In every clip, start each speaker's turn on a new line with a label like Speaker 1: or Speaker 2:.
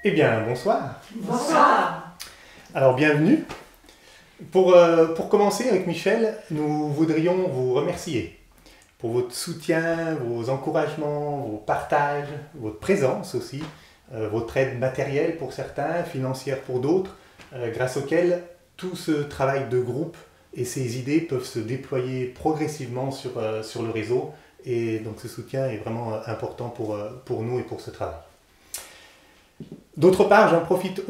Speaker 1: Eh bien, bonsoir.
Speaker 2: Bonsoir.
Speaker 1: Alors, bienvenue. Pour commencer avec Michel, nous voudrions vous remercier pour votre soutien, vos encouragements, vos partages, votre présence aussi, votre aide matérielle pour certains, financière pour d'autres, grâce auquel tout ce travail de groupe et ces idées peuvent se déployer progressivement sur le réseau. Et donc ce soutien est vraiment important pour nous et pour ce travail. D'autre part, on en profite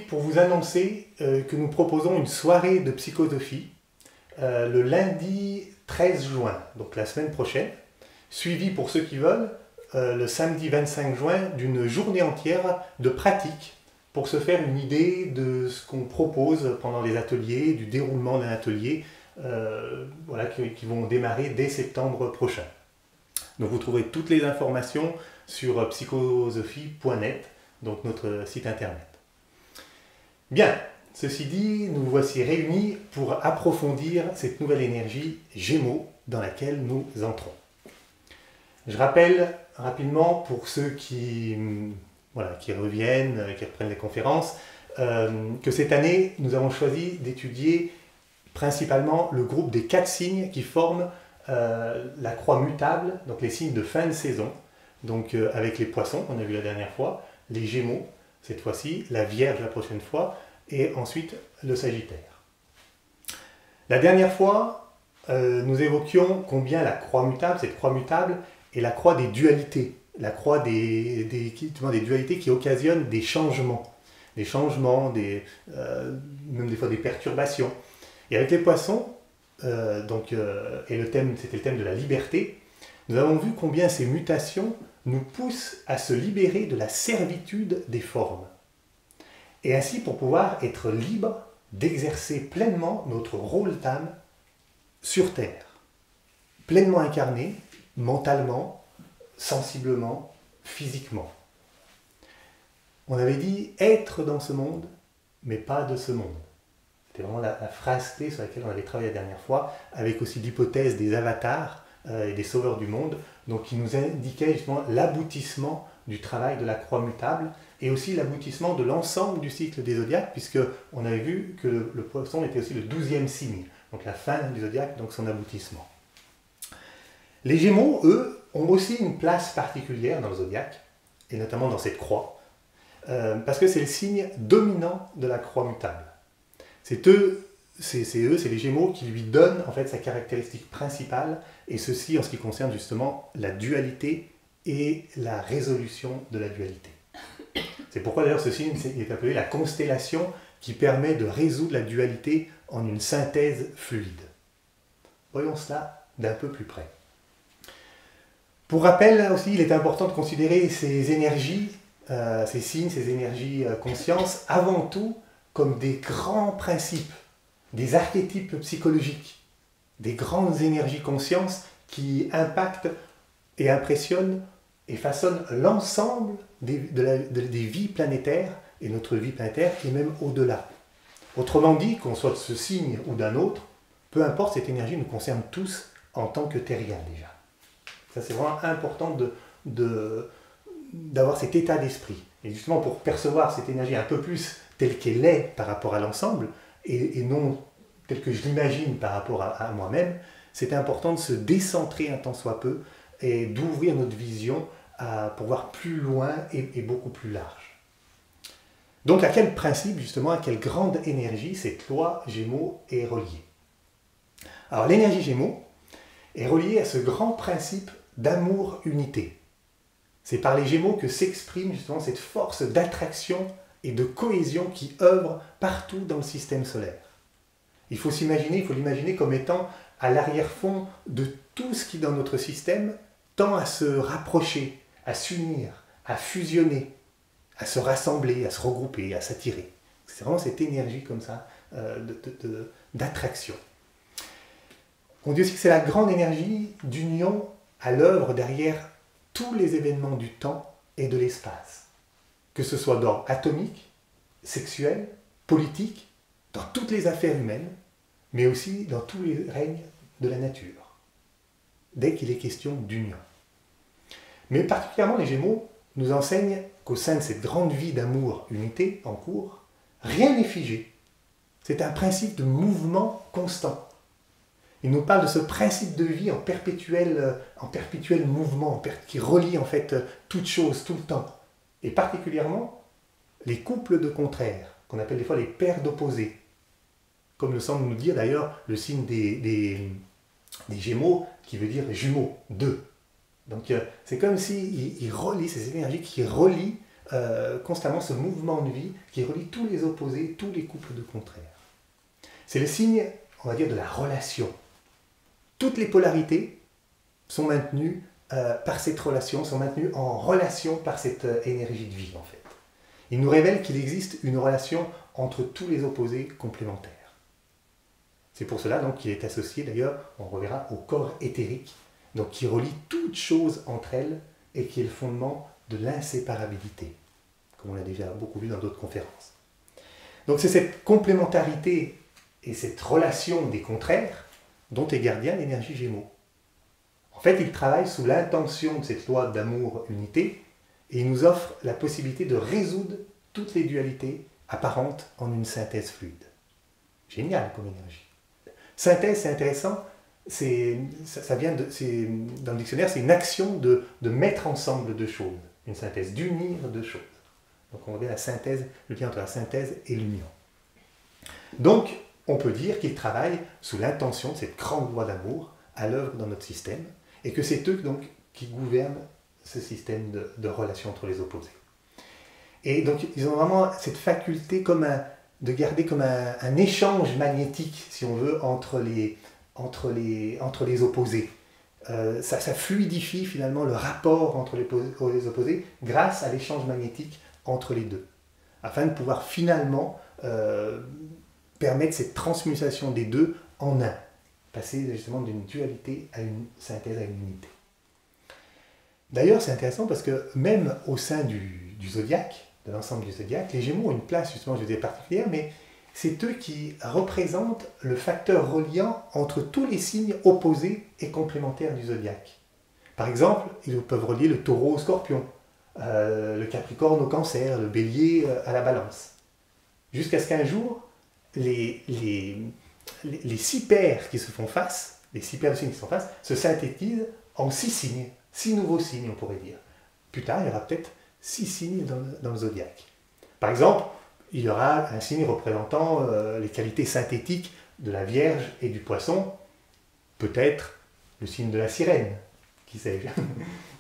Speaker 1: pour vous annoncer que nous proposons une soirée de psychosophie le lundi 13 juin, donc la semaine prochaine, suivie pour ceux qui veulent le samedi 25 juin d'une journée entière de pratique pour se faire une idée de ce qu'on propose pendant les ateliers, du déroulement d'un atelier qui vont démarrer dès septembre prochain. Donc vous trouverez toutes les informations sur psychosophie.net, donc notre site internet. Bien, ceci dit, nous voici réunis pour approfondir cette nouvelle énergie Gémeaux dans laquelle nous entrons. Je rappelle rapidement pour ceux qui reviennent, qui reprennent les conférences, que cette année, nous avons choisi d'étudier principalement le groupe des 4 signes qui forment la croix mutable, donc les signes de fin de saison, donc avec les poissons qu'on a vu la dernière fois, les Gémeaux cette fois-ci, la Vierge la prochaine fois, et ensuite le Sagittaire. La dernière fois, nous évoquions combien la croix mutable, cette croix mutable, est la croix des dualités, la croix des dualités qui occasionnent des changements, même des fois des perturbations. Et avec les poissons, et c'était le thème de la liberté, nous avons vu combien ces mutations nous poussent à se libérer de la servitude des formes. Et ainsi pour pouvoir être libre d'exercer pleinement notre rôle d'âme sur Terre. Pleinement incarné, mentalement, sensiblement, physiquement. On avait dit être dans ce monde, mais pas de ce monde. C'était vraiment la phrase clé sur laquelle on avait travaillé la dernière fois, avec aussi l'hypothèse des avatars et des sauveurs du monde, donc qui nous indiquait justement l'aboutissement du travail de la croix mutable et aussi l'aboutissement de l'ensemble du cycle des zodiaques, puisqu'on avait vu que le poisson était aussi le 12e signe, donc la fin du zodiaque, donc son aboutissement. Les Gémeaux, eux, ont aussi une place particulière dans le zodiaque, et notamment dans cette croix, parce que c'est le signe dominant de la croix mutable. C'est les Gémeaux qui lui donnent en fait sa caractéristique principale, et ceci en ce qui concerne justement la dualité et la résolution de la dualité. C'est pourquoi d'ailleurs ce signe est appelé la constellation qui permet de résoudre la dualité en une synthèse fluide. Voyons cela d'un peu plus près. Pour rappel, là aussi, il est important de considérer ces énergies, ces signes, ces énergies conscience, avant tout comme des grands principes, des archétypes psychologiques, des grandes énergies conscience qui impactent et impressionnent et façonnent l'ensemble des vies planétaires, et notre vie planétaire, et même au-delà. Autrement dit, qu'on soit de ce signe ou d'un autre, peu importe, cette énergie nous concerne tous en tant que terriens déjà. Ça, c'est vraiment important d'avoir cet état d'esprit. Et justement, pour percevoir cette énergie un peu plus telle qu'elle est par rapport à l'ensemble, et non telle que je l'imagine par rapport à moi-même, c'est important de se décentrer un tant soit peu et d'ouvrir notre vision pour voir plus loin et beaucoup plus large. Donc à quel principe, justement, à quelle grande énergie cette loi Gémeaux est reliée? Alors l'énergie Gémeaux est reliée à ce grand principe d'amour-unité. C'est par les Gémeaux que s'exprime justement cette force d'attraction et de cohésion qui œuvre partout dans le système solaire. Il faut l'imaginer comme étant à l'arrière-fond de tout ce qui dans notre système tend à se rapprocher, à s'unir, à fusionner, à se rassembler, à se regrouper, à s'attirer. C'est vraiment cette énergie comme ça d'attraction. On dit aussi que c'est la grande énergie d'union à l'œuvre derrière tous les événements du temps et de l'espace, que ce soit d'ordre atomique, sexuel, politique, dans toutes les affaires humaines, mais aussi dans tous les règnes de la nature, dès qu'il est question d'union. Mais particulièrement les Gémeaux nous enseigne qu'au sein de cette grande vie d'amour, unité en cours, rien n'est figé. C'est un principe de mouvement constant. Il nous parle de ce principe de vie en perpétuel mouvement, qui relie en fait toutes choses, tout le temps. Et particulièrement les couples de contraires, qu'on appelle des fois les paires d'opposés. Comme le semble nous dire d'ailleurs le signe des Gémeaux, qui veut dire jumeaux, deux. Donc c'est comme s'il relie ces énergies qui relient constamment ce mouvement de vie, qui relie tous les opposés, tous les couples de contraires. C'est le signe, on va dire, de la relation. Toutes les polarités sont maintenues par cette relation, sont maintenues en relation par cette énergie de vie, en fait. Il nous révèle qu'il existe une relation entre tous les opposés complémentaires. C'est pour cela donc qu'il est associé, d'ailleurs, on reverra, au corps éthérique, donc qui relie toutes choses entre elles et qui est le fondement de l'inséparabilité, comme on l'a déjà beaucoup vu dans d'autres conférences. Donc c'est cette complémentarité et cette relation des contraires dont est gardien l'énergie Gémeaux. En fait, il travaille sous l'intention de cette loi d'amour-unité et il nous offre la possibilité de résoudre toutes les dualités apparentes en une synthèse fluide. Génial comme énergie. Synthèse, c'est intéressant, ça vient dans le dictionnaire, c'est une action de mettre ensemble deux choses, une synthèse, d'unir deux choses. Donc on voit bien la synthèse, le lien entre la synthèse et l'union. Donc, on peut dire qu'il travaille sous l'intention de cette grande loi d'amour à l'œuvre dans notre système, et que c'est eux donc qui gouvernent ce système de relations entre les opposés. Et donc ils ont vraiment cette faculté de garder comme un échange magnétique, si on veut, entre les opposés. Ça fluidifie finalement le rapport entre les opposés grâce à l'échange magnétique entre les deux, afin de pouvoir finalement permettre cette transmutation des deux en un, passer justement d'une dualité à une synthèse, à une unité. D'ailleurs, c'est intéressant parce que même au sein du zodiaque, de l'ensemble du zodiaque, les Gémeaux ont une place justement, je disais, particulière, mais c'est eux qui représentent le facteur reliant entre tous les signes opposés et complémentaires du zodiaque. Par exemple, ils peuvent relier le Taureau au Scorpion, le Capricorne au Cancer, le Bélier à la Balance. Jusqu'à ce qu'un jour, les 6 paires qui se font face, les 6 paires de signes qui se font face, se synthétisent en 6 signes, 6 nouveaux signes, on pourrait dire. Plus tard, il y aura peut-être 6 signes dans le zodiaque. Par exemple, il y aura un signe représentant les qualités synthétiques de la Vierge et du Poisson, peut-être le signe de la Sirène, qui sait,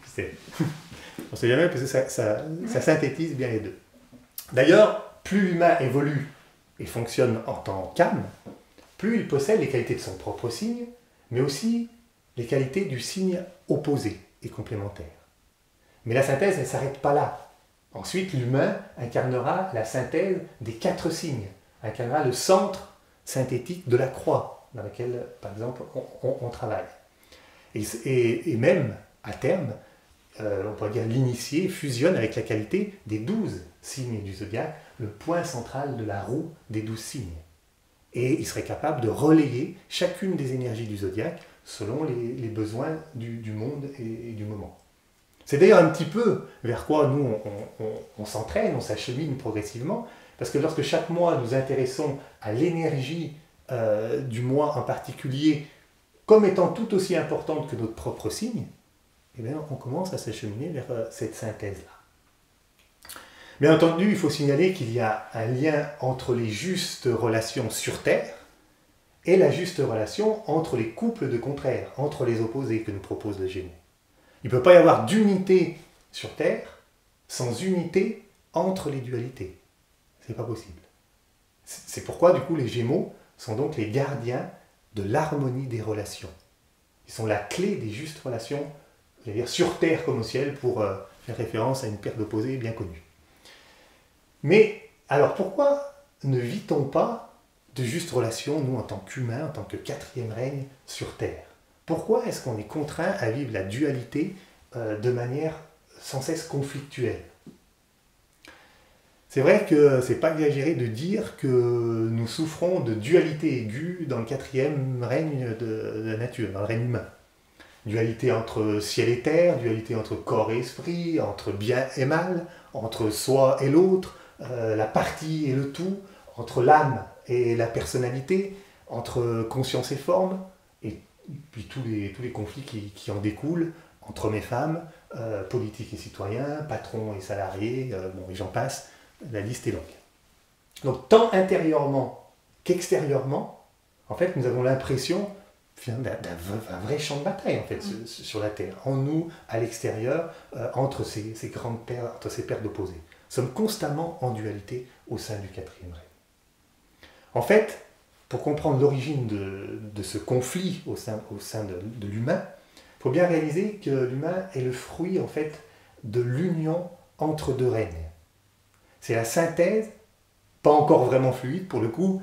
Speaker 1: qui sait. On ne sait jamais parce que ça synthétise bien les deux. D'ailleurs, plus l'humain évolue et fonctionne en temps calme, plus il possède les qualités de son propre signe, mais aussi les qualités du signe opposé et complémentaire. Mais la synthèse, elle ne s'arrête pas là. Ensuite, l'humain incarnera la synthèse des 4 signes, incarnera le centre synthétique de la croix, dans laquelle, par exemple, on travaille. Et même, à terme, on pourrait dire l'initié fusionne avec la qualité des 12 signes du zodiaque, le point central de la roue des 12 signes. Et il serait capable de relayer chacune des énergies du zodiaque selon les besoins du monde et du moment. C'est d'ailleurs un petit peu vers quoi nous on s'entraîne, on s'achemine progressivement, parce que lorsque chaque mois nous intéressons à l'énergie du mois en particulier comme étant tout aussi importante que notre propre signe, eh bien, on commence à s'acheminer vers cette synthèse-là. Bien entendu, il faut signaler qu'il y a un lien entre les justes relations sur Terre et la juste relation entre les couples de contraires, entre les opposés que nous propose le Gémeaux. Il ne peut pas y avoir d'unité sur Terre sans unité entre les dualités. Ce n'est pas possible. C'est pourquoi, du coup, les Gémeaux sont donc les gardiens de l'harmonie des relations. Ils sont la clé des justes relations, je veux dire, sur Terre comme au ciel, pour faire référence à une paire d'opposés bien connue. Mais, alors, pourquoi ne vit-on pas de justes relations, nous, en tant qu'humains, en tant que 4e règne sur Terre? Pourquoi est-ce qu'on est contraint à vivre la dualité de manière sans cesse conflictuelle? C'est vrai que c'est pas exagéré de dire que nous souffrons de dualité aiguë dans le 4e règne de la nature, dans le règne humain. Dualité entre ciel et terre, dualité entre corps et esprit, entre bien et mal, entre soi et l'autre, la partie et le tout, entre l'âme et la personnalité, entre conscience et forme, et puis tous les conflits qui en découlent, entre hommes et femmes, politiques et citoyens, patrons et salariés, bon, et j'en passe, la liste est longue. Donc tant intérieurement qu'extérieurement, en fait, nous avons l'impression d'un vrai champ de bataille en fait, sur la Terre, en nous, à l'extérieur, entre ces grandes paires, entre ces paires d'opposés. Nous sommes constamment en dualité au sein du quatrième règne. En fait, pour comprendre l'origine de ce conflit au sein de l'humain, il faut bien réaliser que l'humain est le fruit en fait de l'union entre deux règnes. C'est la synthèse, pas encore vraiment fluide pour le coup,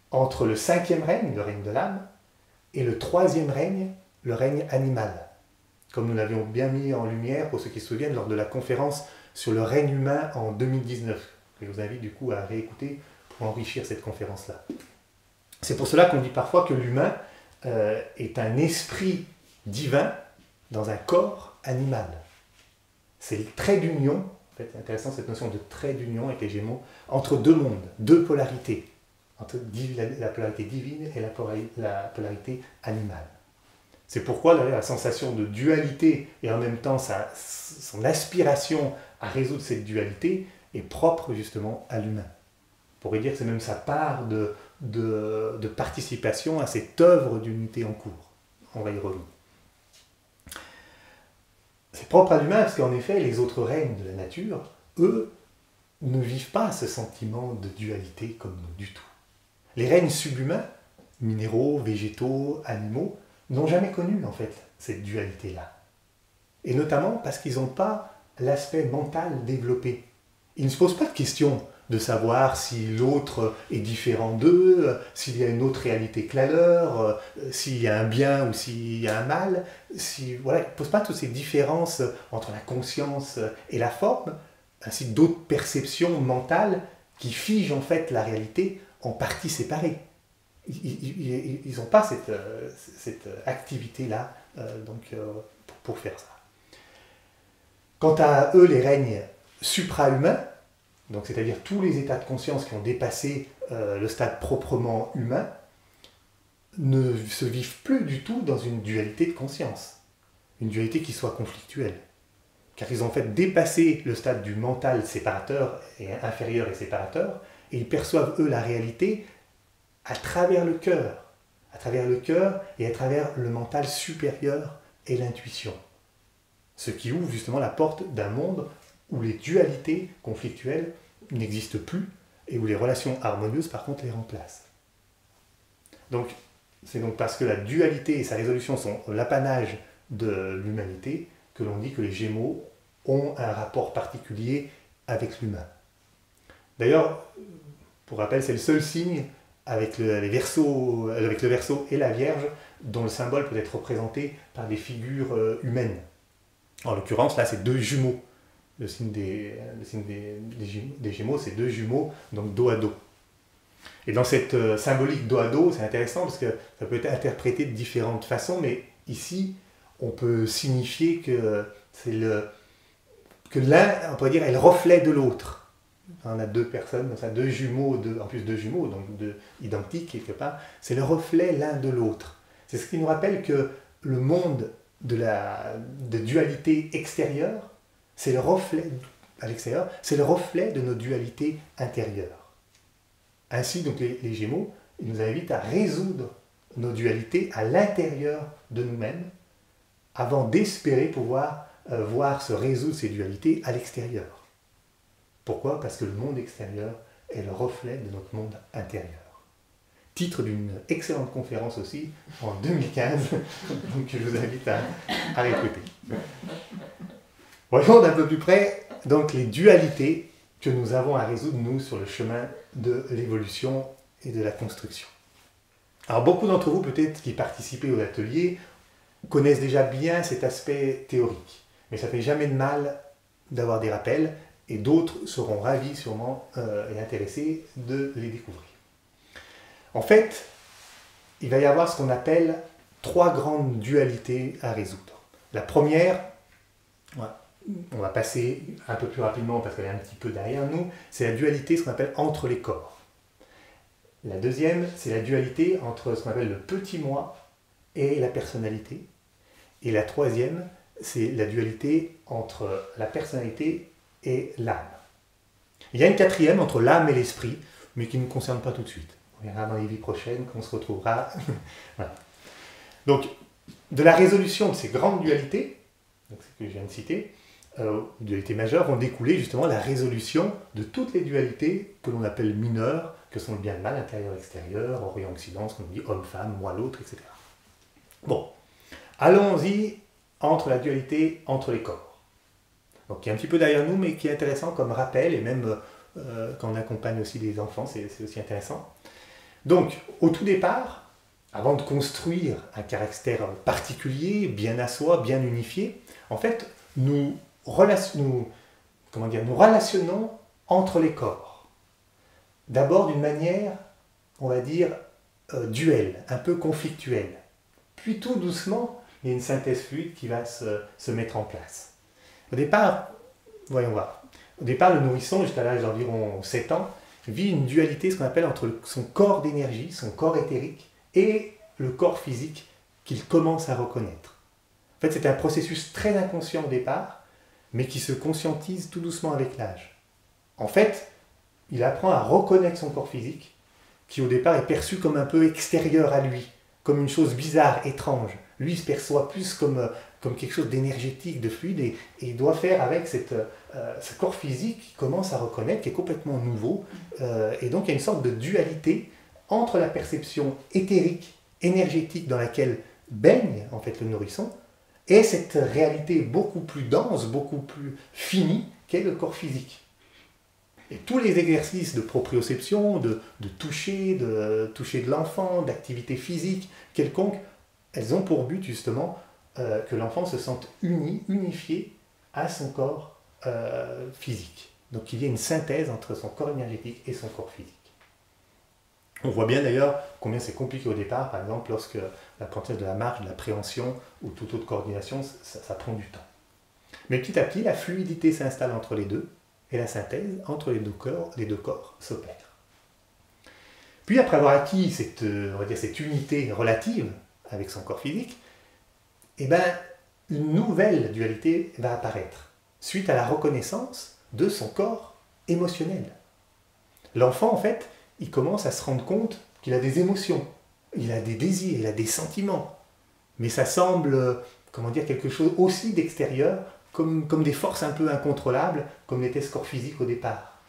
Speaker 1: entre le cinquième règne, le règne de l'âme, et le troisième règne, le règne animal. Comme nous l'avions bien mis en lumière, pour ceux qui se souviennent, lors de la conférence sur le règne humain en 2019, que je vous invite du coup à réécouter pour enrichir cette conférence-là. C'est pour cela qu'on dit parfois que l'humain est un esprit divin dans un corps animal. C'est le trait d'union, en fait, c'est intéressant cette notion de trait d'union avec les Gémeaux, entre deux mondes, deux polarités, entre la polarité divine et la polarité animale. C'est pourquoi d'ailleurs la sensation de dualité et en même temps son aspiration à résoudre cette dualité est propre justement à l'humain. On pourrait dire que c'est même sa part de participation à cette œuvre d'unité en cours. On va y revenir. C'est propre à l'humain parce qu'en effet, les autres règnes de la nature, eux, ne vivent pas ce sentiment de dualité comme nous du tout. Les règnes subhumains, minéraux, végétaux, animaux, n'ont jamais connu en fait cette dualité-là. Et notamment parce qu'ils n'ont pas l'aspect mental développé. Ils ne se posent pas de questions de savoir si l'autre est différent d'eux, s'il y a une autre réalité que la leur, s'il y a un bien ou s'il y a un mal. Voilà, ils ne posent pas toutes ces différences entre la conscience et la forme, ainsi que d'autres perceptions mentales qui figent en fait la réalité en parties séparées. Ils n'ont pas cette activité-là pour faire ça. Quant à eux, les règnes supra-humains, donc c'est-à-dire tous les états de conscience qui ont dépassé le stade proprement humain, ne se vivent plus du tout dans une dualité de conscience, une dualité qui soit conflictuelle. Car ils ont en fait dépassé le stade du mental séparateur et inférieur et séparateur, et ils perçoivent eux la réalité à travers le cœur et à travers le mental supérieur et l'intuition. Ce qui ouvre justement la porte d'un monde où les dualités conflictuelles n'existent plus et où les relations harmonieuses par contre les remplacent. Donc, c'est donc parce que la dualité et sa résolution sont l'apanage de l'humanité que l'on dit que les Gémeaux ont un rapport particulier avec l'humain. D'ailleurs, pour rappel, c'est le seul signe avec le Verseau et la Vierge dont le symbole peut être représenté par des figures humaines. En l'occurrence, là, c'est deux jumeaux. Le signe des Gémeaux, c'est deux jumeaux, donc dos à dos. Et dans cette symbolique dos à dos, c'est intéressant parce que ça peut être interprété de différentes façons, mais ici, on peut signifier que l'un, on pourrait dire, est le reflet de l'autre. On a deux personnes, deux jumeaux, en plus deux jumeaux, donc deux identiques quelque part, c'est le reflet l'un de l'autre. C'est ce qui nous rappelle que le monde de dualité extérieure, c'est le reflet à l'extérieur, c'est le reflet de nos dualités intérieures. Ainsi, donc les Gémeaux, ils nous invitent à résoudre nos dualités à l'intérieur de nous-mêmes, avant d'espérer pouvoir voir se résoudre ces dualités à l'extérieur. Pourquoi ? Parce que le monde extérieur est le reflet de notre monde intérieur. Titre d'une excellente conférence aussi, en 2015, donc je vous invite à l'écouter. Voyons d'un peu plus près donc, les dualités que nous avons à résoudre, nous, sur le chemin de l'évolution et de la construction. Alors, beaucoup d'entre vous, peut-être, qui participaient aux ateliers, connaissent déjà bien cet aspect théorique. Mais ça ne fait jamais de mal d'avoir des rappels, et d'autres seront ravis sûrement et intéressés de les découvrir. En fait, il va y avoir ce qu'on appelle trois grandes dualités à résoudre. La première, on va passer un peu plus rapidement parce qu'elle est un petit peu derrière nous, c'est la dualité, ce qu'on appelle entre les corps. La deuxième, c'est la dualité entre ce qu'on appelle le petit moi et la personnalité. Et la troisième, c'est la dualité entre la personnalité et l'âme. Il y a une quatrième entre l'âme et l'esprit, mais qui ne nous concerne pas tout de suite. On verra dans les vies prochaines qu'on se retrouvera. Voilà. Donc, de la résolution de ces grandes dualités, donc ce que je viens de citer, dualités majeures, vont découler justement la résolution de toutes les dualités que l'on appelle mineures, que sont le bien et le mal, intérieur-extérieur, Orient-Occident, ce qu'on dit homme-femme, moi-l'autre, etc. Bon, allons-y entre la dualité entre les corps. Donc, qui est un petit peu derrière nous, mais qui est intéressant comme rappel, et même quand on accompagne aussi des enfants, c'est aussi intéressant. Donc, au tout départ, avant de construire un caractère particulier, bien à soi, bien unifié, en fait, nous relationnons entre les corps. D'abord d'une manière, on va dire, duelle, un peu conflictuelle. Puis tout doucement, il y a une synthèse fluide qui va se mettre en place. Au départ, voyons voir. Au départ, le nourrisson, jusqu'à l'âge d'environ 7 ans, vit une dualité, ce qu'on appelle entre son corps d'énergie, son corps éthérique, et le corps physique qu'il commence à reconnaître. En fait, c'est un processus très inconscient au départ, mais qui se conscientise tout doucement avec l'âge. En fait, il apprend à reconnaître son corps physique, qui au départ est perçu comme un peu extérieur à lui, comme une chose bizarre, étrange. Lui, il se perçoit plus comme quelque chose d'énergétique, de fluide, et il doit faire avec ce corps physique qu'il commence à reconnaître, qui est complètement nouveau. Et donc, il y a une sorte de dualité entre la perception éthérique, énergétique dans laquelle baigne en fait le nourrisson, et cette réalité beaucoup plus dense, beaucoup plus finie, qu'est le corps physique. Et tous les exercices de proprioception, de toucher de l'enfant, d'activité physique quelconque, elles ont pour but justement que l'enfant se sente unifié à son corps physique. Donc qu'il y ait une synthèse entre son corps énergétique et son corps physique. On voit bien d'ailleurs combien c'est compliqué au départ, par exemple lorsque l'apprentissage de la marche, de la préhension ou toute autre coordination, ça prend du temps. Mais petit à petit, la fluidité s'installe entre les deux et la synthèse entre les deux corps s'opère. Puis après avoir acquis cette unité relative avec son corps physique, une nouvelle dualité va apparaître suite à la reconnaissance de son corps émotionnel. L'enfant, en fait, il commence à se rendre compte qu'il a des émotions, il a des désirs, il a des sentiments. Mais ça semble, quelque chose aussi d'extérieur, comme des forces un peu incontrôlables, comme l'était ce corps physique au départ.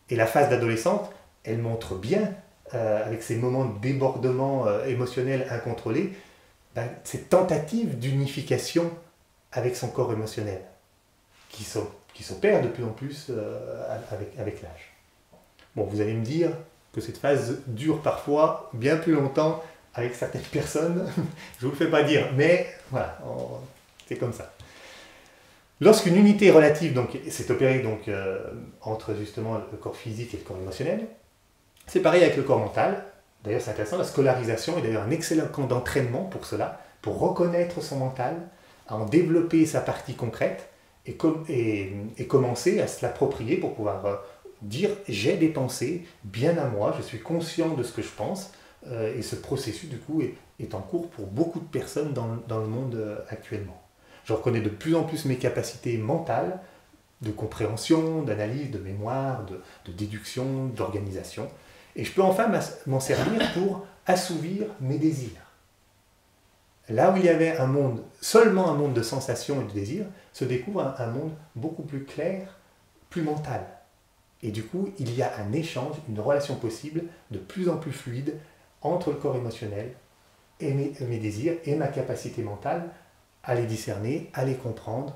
Speaker 1: Et la phase d'adolescente, elle montre bien, avec ces moments de débordement émotionnel incontrôlé, cette tentative d'unification avec son corps émotionnel, qui s'opère de plus en plus avec l'âge. Bon, vous allez me dire que cette phase dure parfois bien plus longtemps avec certaines personnes, je ne vous le fais pas dire, mais voilà, c'est comme ça. Lorsqu'une unité relative s'est opérée entre justement le corps physique et le corps émotionnel, c'est pareil avec le corps mental. D'ailleurs, c'est intéressant, la scolarisation est d'ailleurs un excellent camp d'entraînement pour cela, pour reconnaître son mental, à en développer sa partie concrète et commencer à se l'approprier pour pouvoir dire « j'ai des pensées bien à moi, je suis conscient de ce que je pense ». Et ce processus, du coup, est en cours pour beaucoup de personnes dans le monde actuellement. Je reconnais de plus en plus mes capacités mentales, de compréhension, d'analyse, de mémoire, de déduction, d'organisation. Et je peux enfin m'en servir pour assouvir mes désirs. Là où il y avait seulement un monde de sensations et de désirs, se découvre un monde beaucoup plus clair, plus mental. Et du coup, il y a un échange, une relation possible de plus en plus fluide entre le corps émotionnel et mes désirs et ma capacité mentale à les discerner, à les comprendre,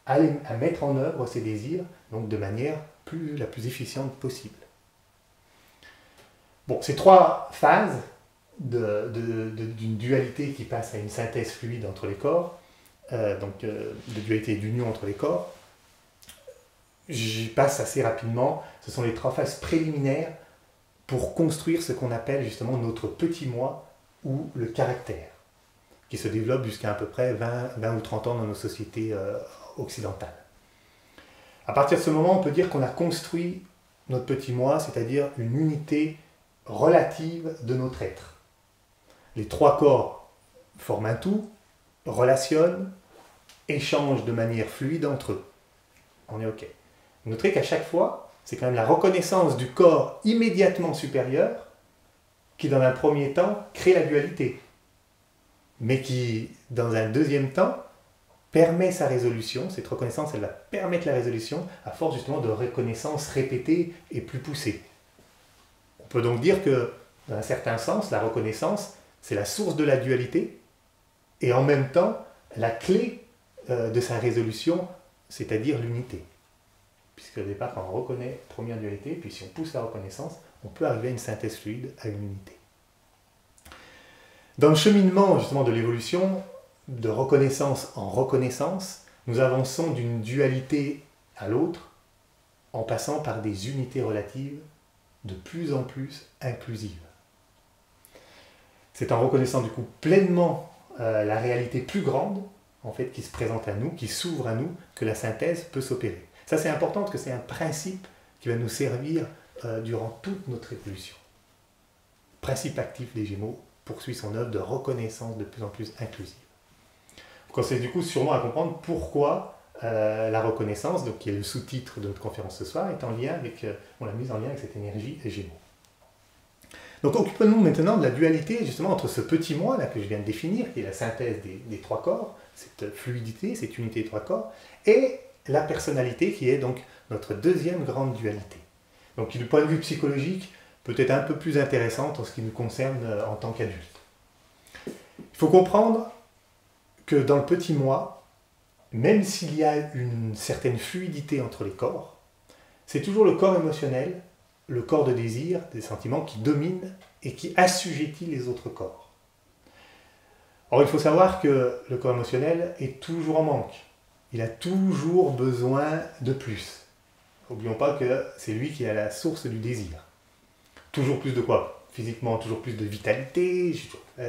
Speaker 1: à mettre en œuvre ces désirs donc de manière la plus efficiente possible. Bon, ces trois phases d'une dualité qui passe à une synthèse fluide entre les corps, de dualité et d'union entre les corps, j'y passe assez rapidement. Ce sont les trois phases préliminaires pour construire ce qu'on appelle justement notre petit moi ou le caractère. qui se développe jusqu'à peu près 20 ou 30 ans dans nos sociétés occidentales. À partir de ce moment, on peut dire qu'on a construit notre petit moi, c'est-à-dire une unité relative de notre être. Les trois corps forment un tout, relationnent, échangent de manière fluide entre eux. On est OK. Vous noterez qu'à chaque fois, c'est quand même la reconnaissance du corps immédiatement supérieur qui, dans un premier temps, crée la dualité, mais qui, dans un deuxième temps, permet sa résolution. Cette reconnaissance, elle va permettre la résolution à force justement de reconnaissance répétée et plus poussée. On peut donc dire que, dans un certain sens, la reconnaissance, c'est la source de la dualité et en même temps la clé de sa résolution, c'est-à-dire l'unité. Puisque au départ, quand on reconnaît première dualité, puis si on pousse la reconnaissance, on peut arriver à une synthèse fluide, à une unité. Dans le cheminement justement de l'évolution, de reconnaissance en reconnaissance, nous avançons d'une dualité à l'autre en passant par des unités relatives de plus en plus inclusives. C'est en reconnaissant du coup pleinement la réalité plus grande en fait, qui se présente à nous, qui s'ouvre à nous, que la synthèse peut s'opérer. Ça c'est important parce que c'est un principe qui va nous servir durant toute notre évolution. Le principe actif des Gémeaux poursuit son œuvre de reconnaissance de plus en plus inclusive. Vous commencez du coup sûrement à comprendre pourquoi la reconnaissance, donc qui est le sous-titre de notre conférence ce soir, est en lien avec, on l'a mise en lien avec cette énergie des Gémeaux. Donc occupons-nous maintenant de la dualité justement entre ce petit moi là que je viens de définir, qui est la synthèse des trois corps, cette fluidité, cette unité des trois corps, et la personnalité qui est donc notre deuxième grande dualité. Donc qui du point de vue psychologique peut être un peu plus intéressante en ce qui nous concerne en tant qu'adultes. Il faut comprendre que dans le petit moi, même s'il y a une certaine fluidité entre les corps, c'est toujours le corps émotionnel, le corps de désir, des sentiments qui domine et qui assujettit les autres corps. Or, il faut savoir que le corps émotionnel est toujours en manque. Il a toujours besoin de plus. N'oublions pas que c'est lui qui est à la source du désir. Toujours plus de quoi? Physiquement, toujours plus de vitalité,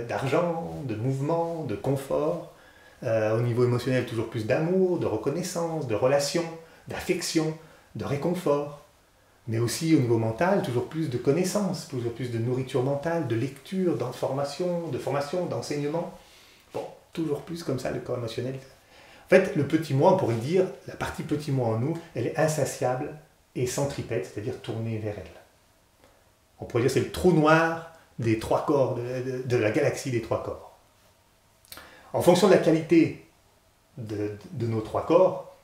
Speaker 1: d'argent, de mouvement, de confort. Au niveau émotionnel, toujours plus d'amour, de reconnaissance, de relations, d'affection, de réconfort. Mais aussi au niveau mental, toujours plus de connaissances, toujours plus de nourriture mentale, de lecture, d'information, de formation, d'enseignement. Bon, toujours plus comme ça, le corps émotionnel. En fait, le petit moi, on pourrait dire, la partie petit moi en nous, elle est insatiable et centripète, c'est-à-dire tournée vers elle. On pourrait dire que c'est le trou noir des trois corps, de la galaxie des trois corps. En fonction de la qualité de nos trois corps,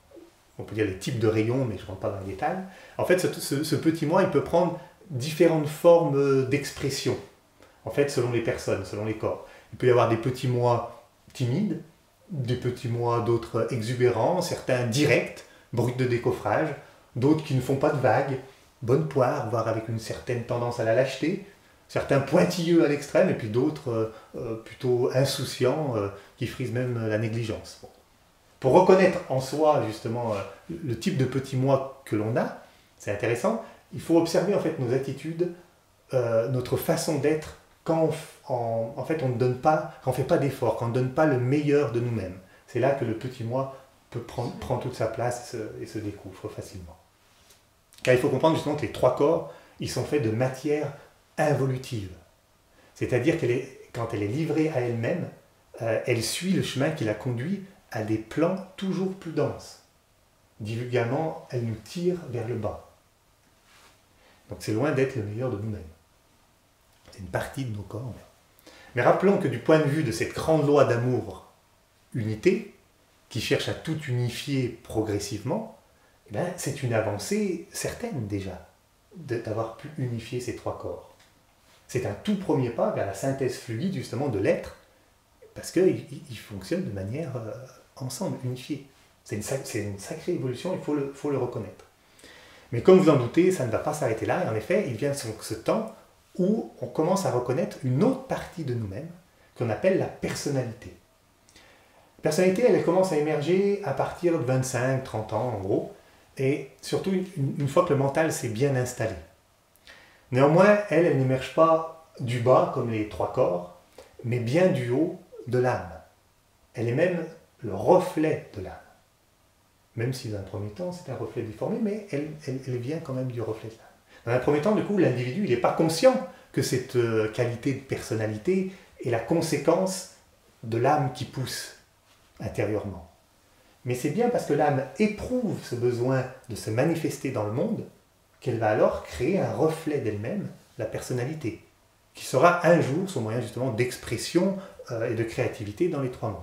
Speaker 1: on peut dire les types de rayons, mais je ne rentre pas dans les détails, en fait, ce petit moi, il peut prendre différentes formes d'expression, en fait, selon les personnes, selon les corps. Il peut y avoir des petits moi timides, des petits moi d'autres exubérants, certains directs, bruts de décoffrage, d'autres qui ne font pas de vagues, bonne poire, voire avec une certaine tendance à la lâcheté, certains pointilleux à l'extrême, et puis d'autres plutôt insouciants, qui frisent même la négligence. Bon. Pour reconnaître en soi, justement, le type de petit moi que l'on a, c'est intéressant, il faut observer en fait nos attitudes, notre façon d'être, quand en fait on ne donne pas, quand on ne fait pas d'efforts, quand on ne donne pas le meilleur de nous-mêmes. C'est là que le petit moi peut prendre toute sa place et se découvre facilement. Car il faut comprendre justement que les trois corps, ils sont faits de matière involutive. C'est-à-dire quand elle est livrée à elle-même, elle suit le chemin qui la conduit à des plans toujours plus denses. Divulgamment, elle nous tire vers le bas. Donc c'est loin d'être le meilleur de nous-mêmes. C'est une partie de nos corps. Mais rappelons que du point de vue de cette grande loi d'amour-unité, qui cherche à tout unifier progressivement, eh bien, c'est une avancée certaine déjà, d'avoir pu unifier ces trois corps. C'est un tout premier pas vers la synthèse fluide justement de l'être, parce qu'ils fonctionnent de manière ensemble, unifiée. C'est une sacrée évolution, il faut le reconnaître. Mais comme vous en doutez, ça ne va pas s'arrêter là, et en effet, il vient ce temps où on commence à reconnaître une autre partie de nous-mêmes, qu'on appelle la personnalité. La personnalité, elle commence à émerger à partir de 25-30 ans, en gros, et surtout une fois que le mental s'est bien installé. Néanmoins, elle n'émerge pas du bas, comme les trois corps, mais bien du haut de l'âme. elle est même le reflet de l'âme. Même si dans un premier temps c'est un reflet déformé, mais elle vient quand même du reflet de l'âme. Dans un premier temps, du coup, l'individu n'est pas conscient que cette qualité de personnalité est la conséquence de l'âme qui pousse intérieurement. Mais c'est bien parce que l'âme éprouve ce besoin de se manifester dans le monde qu'elle va alors créer un reflet d'elle-même, la personnalité, qui sera un jour son moyen justement d'expression et de créativité dans les trois mondes.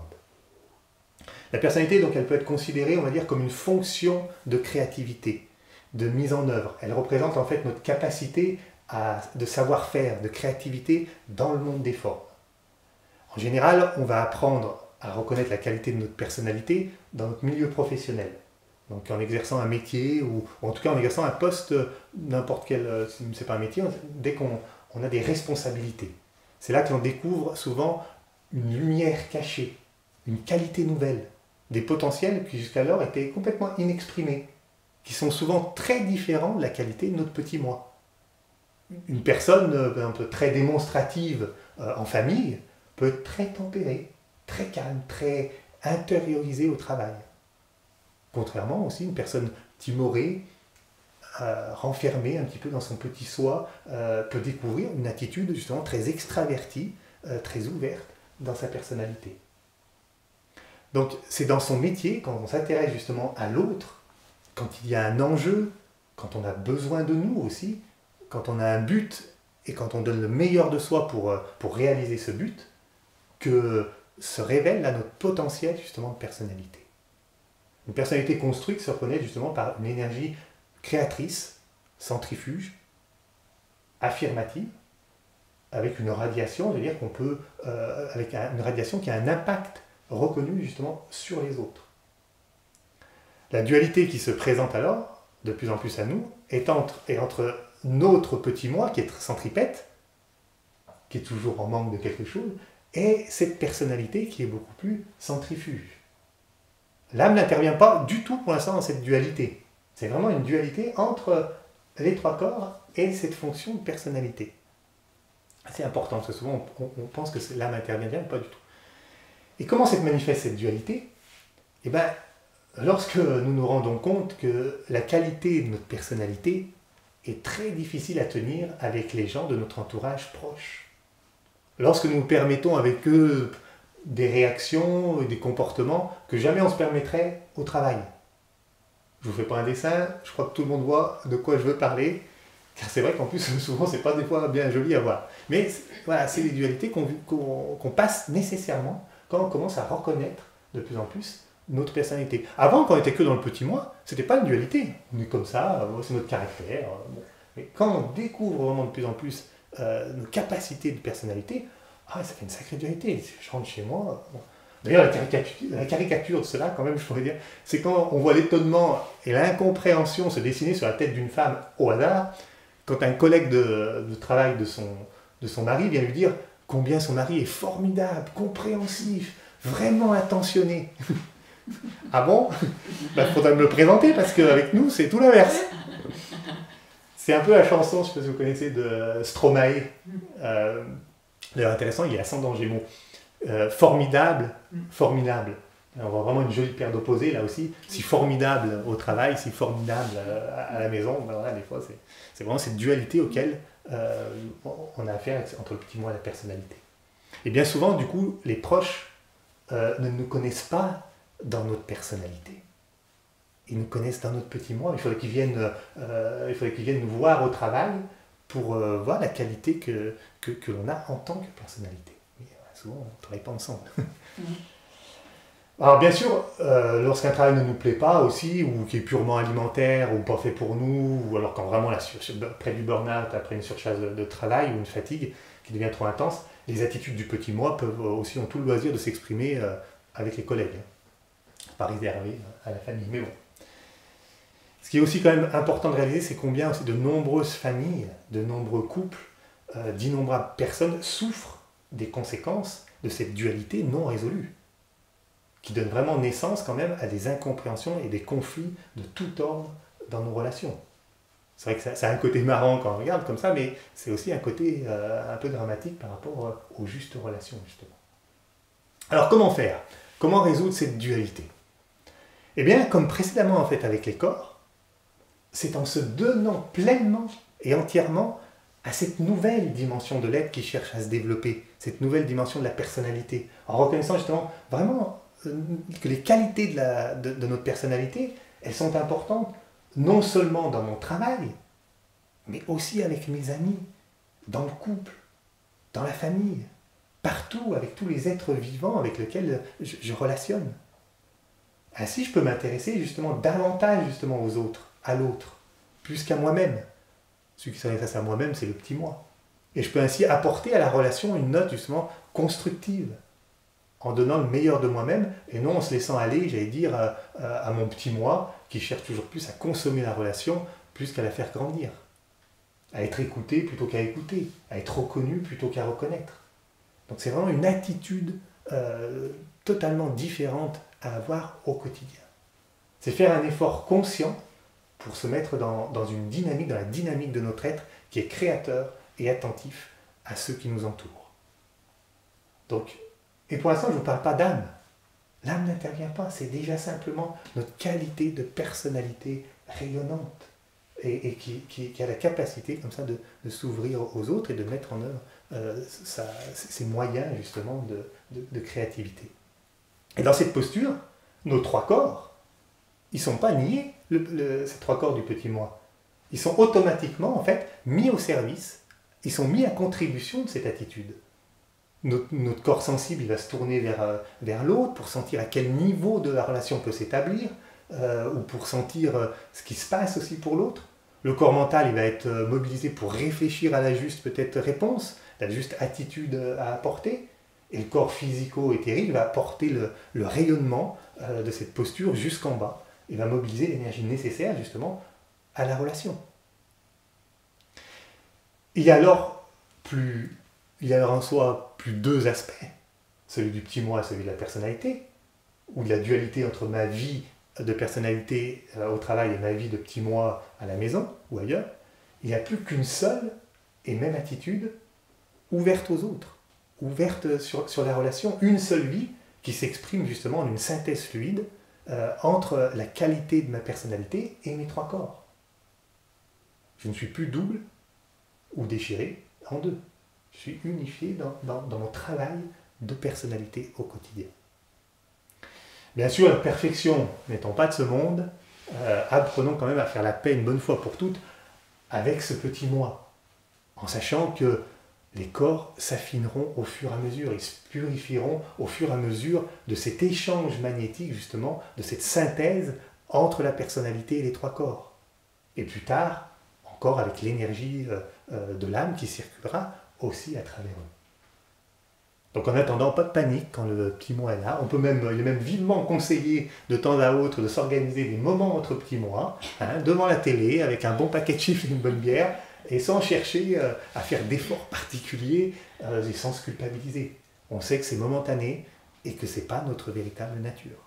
Speaker 1: La personnalité, donc, elle peut être considérée, on va dire, comme une fonction de créativité, de mise en œuvre. Elle représente en fait notre capacité de savoir-faire, de créativité dans le monde des formes. En général, on va apprendre à reconnaître la qualité de notre personnalité dans notre milieu professionnel. Donc en exerçant un métier, ou en tout cas en exerçant un poste, n'importe quel, si ce n'est pas un métier, dès qu'on a des responsabilités. C'est là que l'on découvre souvent une lumière cachée, une qualité nouvelle, des potentiels qui jusqu'alors étaient complètement inexprimés, qui sont souvent très différents de la qualité de notre petit moi. Une personne un peu très démonstrative en famille peut être très tempérée, très calme, très intériorisée au travail. Contrairement aussi, une personne timorée, renfermée un petit peu dans son petit soi, peut découvrir une attitude justement très extravertie, très ouverte dans sa personnalité. Donc c'est dans son métier, quand on s'intéresse justement à l'autre, quand il y a un enjeu, quand on a besoin de nous aussi, quand on a un but et quand on donne le meilleur de soi pour réaliser ce but, que se révèle là notre potentiel justement de personnalité. Une personnalité construite se reconnaît justement par une énergie créatrice, centrifuge, affirmative, avec une radiation, c'est-à-dire qu'on peut, avec une radiation qui a un impact reconnu justement sur les autres. La dualité qui se présente alors, de plus en plus à nous, est entre notre petit moi, qui est centripète, qui est toujours en manque de quelque chose, et cette personnalité qui est beaucoup plus centrifuge. L'âme n'intervient pas du tout pour l'instant dans cette dualité. C'est vraiment une dualité entre les trois corps et cette fonction de personnalité. C'est important, parce que souvent on pense que l'âme intervient bien, mais pas du tout. Et comment se manifeste cette dualité? Eh bien, lorsque nous nous rendons compte que la qualité de notre personnalité est très difficile à tenir avec les gens de notre entourage proche. Lorsque nous nous permettons avec eux des réactions et des comportements que jamais on se permettrait au travail. Je ne vous fais pas un dessin, je crois que tout le monde voit de quoi je veux parler, car c'est vrai qu'en plus, souvent, c'est pas des fois bien joli à voir. Mais voilà, c'est les dualités qu'on passe nécessairement quand on commence à reconnaître de plus en plus notre personnalité. Avant, quand on était que dans le petit moi, c'était pas une dualité. On est comme ça, c'est notre caractère. Bon. Mais quand on découvre vraiment de plus en plus nos capacités de personnalité, ça fait une sacrée dualité. Je rentre chez moi. Bon. D'ailleurs, la caricature de cela, quand même, je pourrais dire, c'est quand on voit l'étonnement et l'incompréhension se dessiner sur la tête d'une femme au hasard, quand un collègue de travail de son mari vient lui dire combien son mari est formidable, compréhensif, vraiment attentionné. Ah bon? Il faudrait me le présenter parce qu'avec nous, c'est tout l'inverse. C'est un peu la chanson, je ne sais pas si vous connaissez, de Stromae. D'ailleurs, intéressant, il est ascendant Gémeaux. Formidable, formidable. On voit vraiment une jolie paire d'opposés là aussi. Si formidable au travail, si formidable à la maison. Ben voilà, des fois, c'est vraiment cette dualité auquel on a affaire entre le petit moi et la personnalité. Et bien souvent, du coup, les proches ne nous connaissent pas dans notre personnalité. Ils nous connaissent dans notre petit moi. Il faudrait qu'ils viennent nous voir au travail pour voir la qualité que l'on a en tant que personnalité. Mais souvent, on ne travaille pas ensemble. Alors bien sûr, lorsqu'un travail ne nous plaît pas aussi, ou qui est purement alimentaire, ou pas fait pour nous, ou alors quand vraiment près du burn-out, après une surcharge de travail ou une fatigue qui devient trop intense, les attitudes du petit moi peuvent aussi ont tout le loisir de s'exprimer avec les collègues, pas réservé à la famille, mais bon. Ce qui est aussi quand même important de réaliser, c'est combien aussi de nombreuses familles, de nombreux couples, d'innombrables personnes souffrent des conséquences de cette dualité non résolue, qui donne vraiment naissance quand même à des incompréhensions et des conflits de tout ordre dans nos relations. C'est vrai que ça a un côté marrant quand on regarde comme ça, mais c'est aussi un côté un peu dramatique par rapport aux justes relations, justement. Alors comment faire? Comment résoudre cette dualité? Eh bien, comme précédemment en fait avec les corps, c'est en se donnant pleinement et entièrement à cette nouvelle dimension de l'être qui cherche à se développer, cette nouvelle dimension de la personnalité, en reconnaissant justement vraiment que les qualités de notre personnalité, elles sont importantes non seulement dans mon travail, mais aussi avec mes amis, dans le couple, dans la famille, partout, avec tous les êtres vivants avec lesquels je relationne. Ainsi, je peux m'intéresser justement davantage justement aux autres, à l'autre, plus qu'à moi-même. Celui qui s'intéresse à moi-même, c'est le petit moi. Et je peux ainsi apporter à la relation une note justement constructive, en donnant le meilleur de moi-même, et non en se laissant aller, j'allais dire, à mon petit moi, qui cherche toujours plus à consommer la relation, plus qu'à la faire grandir. À être écouté plutôt qu'à écouter, à être reconnu plutôt qu'à reconnaître. Donc c'est vraiment une attitude totalement différente à avoir au quotidien. C'est faire un effort conscient pour se mettre dans une dynamique, dans la dynamique de notre être qui est créateur et attentif à ceux qui nous entourent. Donc, et pour l'instant, je ne vous parle pas d'âme. L'âme n'intervient pas, c'est déjà simplement notre qualité de personnalité rayonnante et qui a la capacité comme ça de s'ouvrir aux autres et de mettre en œuvre ses moyens justement de créativité. Et dans cette posture, nos trois corps, ils ne sont pas niés, ces trois corps du petit moi. Ils sont automatiquement en fait mis au service, ils sont mis à contribution de cette attitude. Notre corps sensible, il va se tourner vers l'autre pour sentir à quel niveau de la relation peut s'établir, ou pour sentir ce qui se passe aussi pour l'autre. Le corps mental, il va être mobilisé pour réfléchir à la juste peut-être réponse, la juste attitude à apporter. Et le corps physico-éthérique va apporter le rayonnement de cette posture jusqu'en bas. Il va mobiliser l'énergie nécessaire justement à la relation. Il y a alors en soi plus deux aspects, celui du petit moi et celui de la personnalité, ou de la dualité entre ma vie de personnalité au travail et ma vie de petit moi à la maison ou ailleurs. Il n'y a plus qu'une seule et même attitude ouverte aux autres, ouverte sur la relation, une seule vie qui s'exprime justement en une synthèse fluide entre la qualité de ma personnalité et mes trois corps. Je ne suis plus double ou déchiré en deux. Je suis unifié dans mon travail de personnalité au quotidien. Bien sûr, la perfection n'étant pas de ce monde, apprenons quand même à faire la paix une bonne fois pour toutes avec ce petit moi, en sachant que les corps s'affineront au fur et à mesure, ils se purifieront au fur et à mesure de cet échange magnétique, justement, de cette synthèse entre la personnalité et les trois corps. Et plus tard, encore avec l'énergie de l'âme qui circulera aussi à travers eux. Donc en attendant, pas de panique quand le petit moi est là. Il est même vivement conseillé de temps à autre de s'organiser des moments entre petits mois, devant la télé, avec un bon paquet de chips et une bonne bière, et sans chercher à faire d'efforts particuliers et sans se culpabiliser. On sait que c'est momentané et que ce n'est pas notre véritable nature.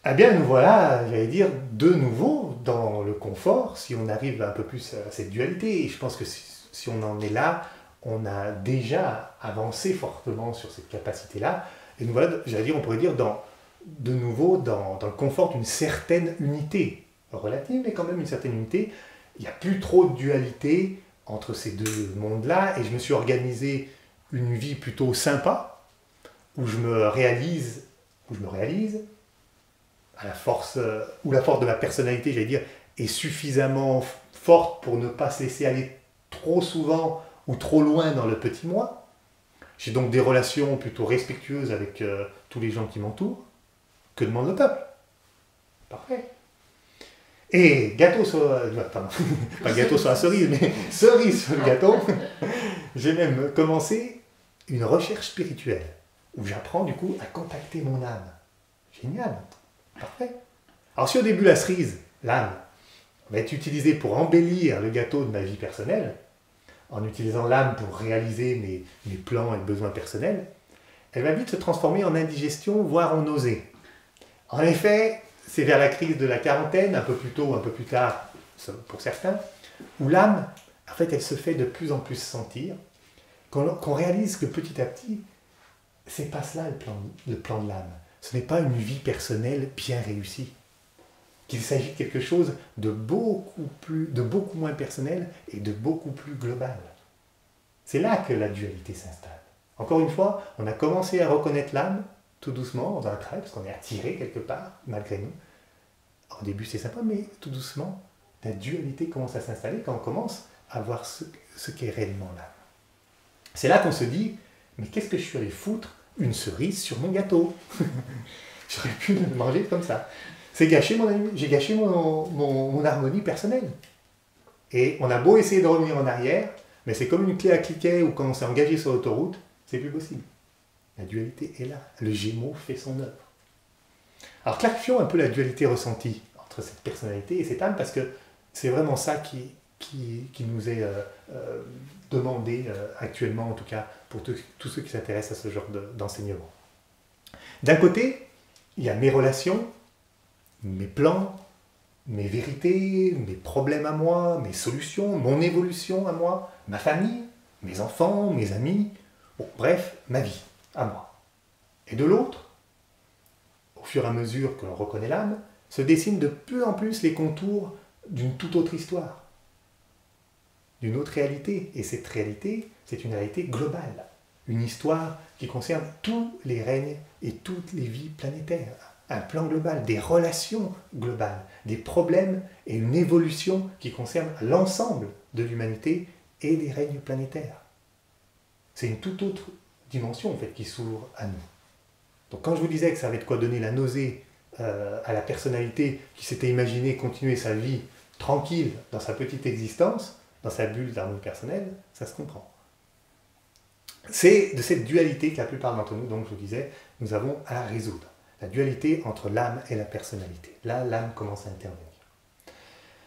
Speaker 1: Eh bien, nous voilà, j'allais dire, de nouveau dans le confort, si on arrive un peu plus à cette dualité. Et je pense que si on en est là, on a déjà avancé fortement sur cette capacité-là. Et nous voilà, j'allais dire, on pourrait dire, de nouveau dans le confort d'une certaine unité, relative, mais quand même une certaine unité. Il n'y a plus trop de dualité entre ces deux mondes-là, et je me suis organisé une vie plutôt sympa, où je me réalise, à la force, où la force de ma personnalité, j'allais dire, est suffisamment forte pour ne pas se laisser aller trop souvent ou trop loin dans le petit moi. J'ai donc des relations plutôt respectueuses avec tous les gens qui m'entourent. Que demande le peuple? Parfait. Et gâteau sur... pardon, pas gâteau sur la cerise, mais cerise sur le gâteau. J'ai même commencé une recherche spirituelle, où j'apprends du coup à contacter mon âme. Génial. Parfait. Alors si au début la cerise, l'âme, va être utilisée pour embellir le gâteau de ma vie personnelle, en utilisant l'âme pour réaliser mes plans et besoins personnels, elle va vite se transformer en indigestion, voire en nausée. En effet, c'est vers la crise de la quarantaine, un peu plus tôt, un peu plus tard, pour certains, où l'âme, en fait, elle se fait de plus en plus sentir, qu'on réalise que petit à petit, c'est pas cela le plan de l'âme. Ce n'est pas une vie personnelle bien réussie. Qu'il s'agit de quelque chose de beaucoup moins personnel et de beaucoup plus global. C'est là que la dualité s'installe. Encore une fois, on a commencé à reconnaître l'âme tout doucement, dans un trait, parce qu'on est attiré quelque part, malgré nous. Au début, c'est sympa, mais tout doucement, la dualité commence à s'installer quand on commence à voir ce qu'est réellement l'âme. C'est là qu'on se dit, mais qu'est-ce que je suis allé foutre une cerise sur mon gâteau? J'aurais pu le manger comme ça. C'est gâché j'ai gâché mon harmonie personnelle. Et on a beau essayer de revenir en arrière, mais c'est comme une clé à cliquet ou quand on s'est engagé sur l'autoroute, c'est plus possible. La dualité est là. Le Gémeaux fait son œuvre. Alors clarifions un peu la dualité ressentie entre cette personnalité et cette âme, parce que c'est vraiment ça qui nous est demandé actuellement, en tout cas pour tous ceux qui s'intéressent à ce genre d'enseignement. D'un côté, il y a mes relations, mes plans, mes vérités, mes problèmes à moi, mes solutions, mon évolution à moi, ma famille, mes enfants, mes amis, bon, bref, ma vie à moi. Et de l'autre, au fur et à mesure que l'on reconnaît l'âme, se dessinent de plus en plus les contours d'une toute autre histoire, d'une autre réalité. Et cette réalité, c'est une réalité globale, une histoire qui concerne tous les règnes et toutes les vies planétaires. Un plan global, des relations globales, des problèmes et une évolution qui concerne l'ensemble de l'humanité et des règnes planétaires. C'est une toute autre dimension en fait, qui s'ouvre à nous. Donc quand je vous disais que ça avait de quoi donner la nausée à la personnalité qui s'était imaginé continuer sa vie tranquille dans sa petite existence, dans sa bulle d'harmonie personnelle, ça se comprend. C'est de cette dualité que la plupart d'entre nous, donc je vous disais, nous avons à résoudre. La dualité entre l'âme et la personnalité. Là, l'âme commence à intervenir.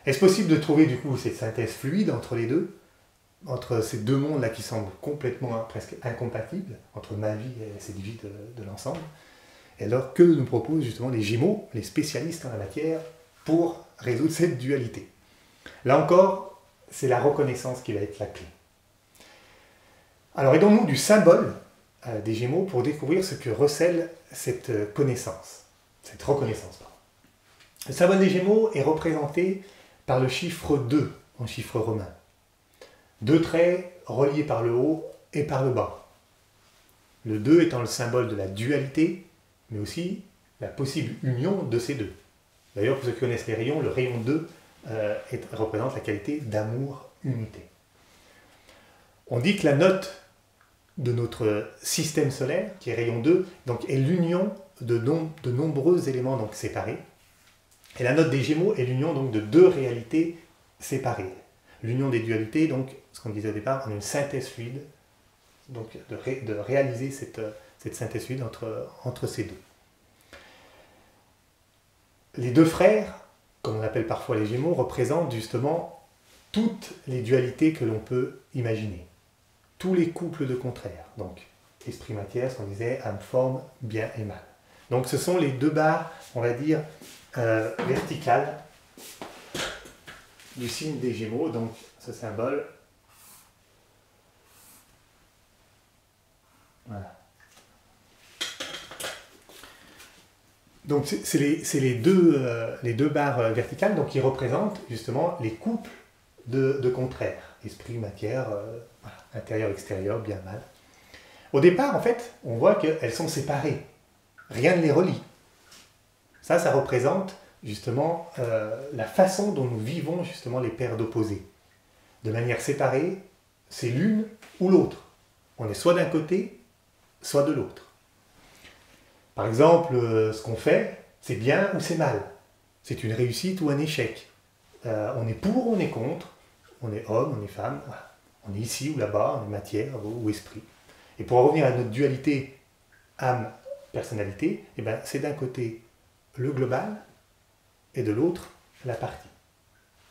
Speaker 1: Est-ce possible de trouver du coup cette synthèse fluide entre les deux, entre ces deux mondes-là qui semblent complètement presque incompatibles, entre ma vie et cette vie de l'ensemble? Et alors, que nous proposent justement les Gémeaux, les spécialistes en la matière, pour résoudre cette dualité? Là encore, c'est la reconnaissance qui va être la clé. Alors, aidons-nous du symbole des Gémeaux pour découvrir ce que recèle cette connaissance, cette reconnaissance. Le symbole des Gémeaux est représenté par le chiffre 2 en chiffre romain. Deux traits reliés par le haut et par le bas. Le 2 étant le symbole de la dualité, mais aussi la possible union de ces deux. D'ailleurs, pour ceux qui connaissent les rayons, le rayon 2 représente la qualité d'amour-unité. On dit que la note de notre système solaire, qui est rayon 2, donc est l'union de nombreux éléments donc séparés. Et la note des Gémeaux est l'union donc de deux réalités séparées. L'union des dualités, donc, ce qu'on disait au départ, on a une synthèse fluide, donc de réaliser cette synthèse fluide entre ces deux. Les deux frères, comme on appelle parfois les Gémeaux, représentent justement toutes les dualités que l'on peut imaginer. Tous les couples de contraires, donc esprit-matière, ce qu'on disait, âme-forme, bien et mal. Donc ce sont les deux barres, on va dire, verticales du signe des Gémeaux, donc ce symbole. Voilà. Donc c'est les deux barres verticales donc, qui représentent justement les couples de contraires. Esprit, matière, voilà, intérieur, extérieur, bien, mal. Au départ, en fait, on voit qu'elles sont séparées. Rien ne les relie. Ça représente justement la façon dont nous vivons justement les paires d'opposés. De manière séparée, c'est l'une ou l'autre. On est soit d'un côté, soit de l'autre. Par exemple, ce qu'on fait, c'est bien ou c'est mal. C'est une réussite ou un échec. On est pour ou on est contre. On est homme, on est femme. Voilà. On est ici ou là-bas, on est matière ou esprit. Et pour en revenir à notre dualité âme-personnalité, eh ben, c'est d'un côté le global et de l'autre la partie.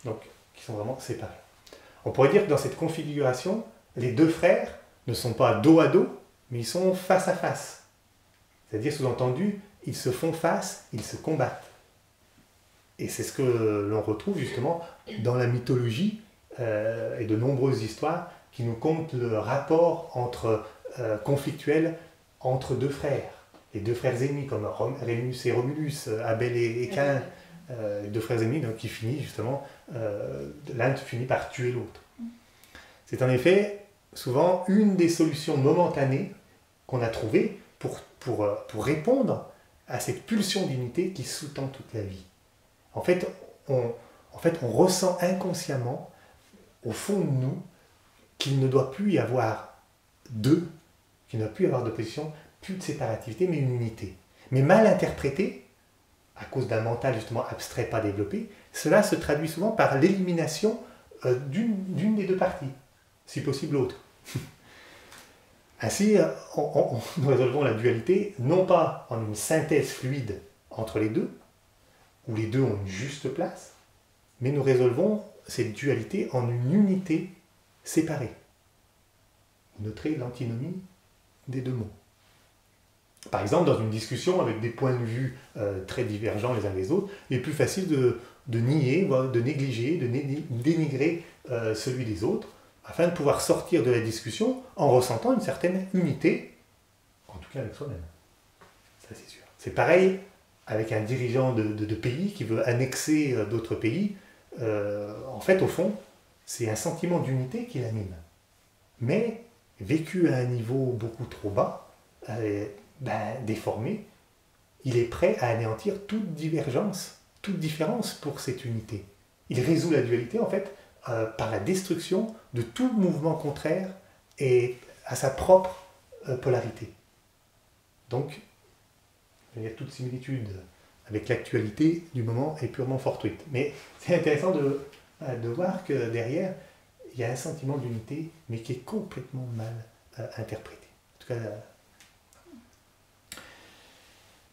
Speaker 1: Donc, qui sont vraiment séparés. On pourrait dire que dans cette configuration, les deux frères ne sont pas dos à dos, mais ils sont face à face. C'est-à-dire, sous-entendu, ils se font face, ils se combattent. Et c'est ce que l'on retrouve justement dans la mythologie et de nombreuses histoires qui nous content le rapport conflictuel entre deux frères, les deux frères ennemis comme Rémus et Romulus, Abel et Caïn, les deux frères ennemis, donc qui finissent justement, l'un finit par tuer l'autre. C'est en effet souvent une des solutions momentanées qu'on a trouvées pour répondre à cette pulsion d'unité qui sous-tend toute la vie. En fait, on ressent inconsciemment, au fond de nous, qu'il ne doit plus y avoir deux, qu'il ne doit plus y avoir d'opposition, plus de séparativité, mais une unité. Mais mal interprétée, à cause d'un mental justement abstrait, pas développé, cela se traduit souvent par l'élimination d'une des deux parties, si possible l'autre. Ainsi, nous résolvons la dualité non pas en une synthèse fluide entre les deux, où les deux ont une juste place, mais nous résolvons cette dualité en une unité séparée. Vous noterez l'antinomie des deux mots. Par exemple, dans une discussion avec des points de vue très divergents les uns des autres, il est plus facile de nier, voire de négliger, de dénigrer celui des autres, afin de pouvoir sortir de la discussion en ressentant une certaine unité, en tout cas avec soi-même. Ça, c'est sûr. C'est pareil avec un dirigeant de pays qui veut annexer d'autres pays. En fait, au fond, c'est un sentiment d'unité qui l'anime. Mais, vécu à un niveau beaucoup trop bas, déformé, il est prêt à anéantir toute divergence, toute différence pour cette unité. Il résout la dualité, en fait, par la destruction de tout mouvement contraire et à sa propre polarité. Donc, il y a toute similitude avec l'actualité du moment est purement fortuite. Mais c'est intéressant de voir que derrière, il y a un sentiment d'unité, mais qui est complètement mal interprété. En tout cas,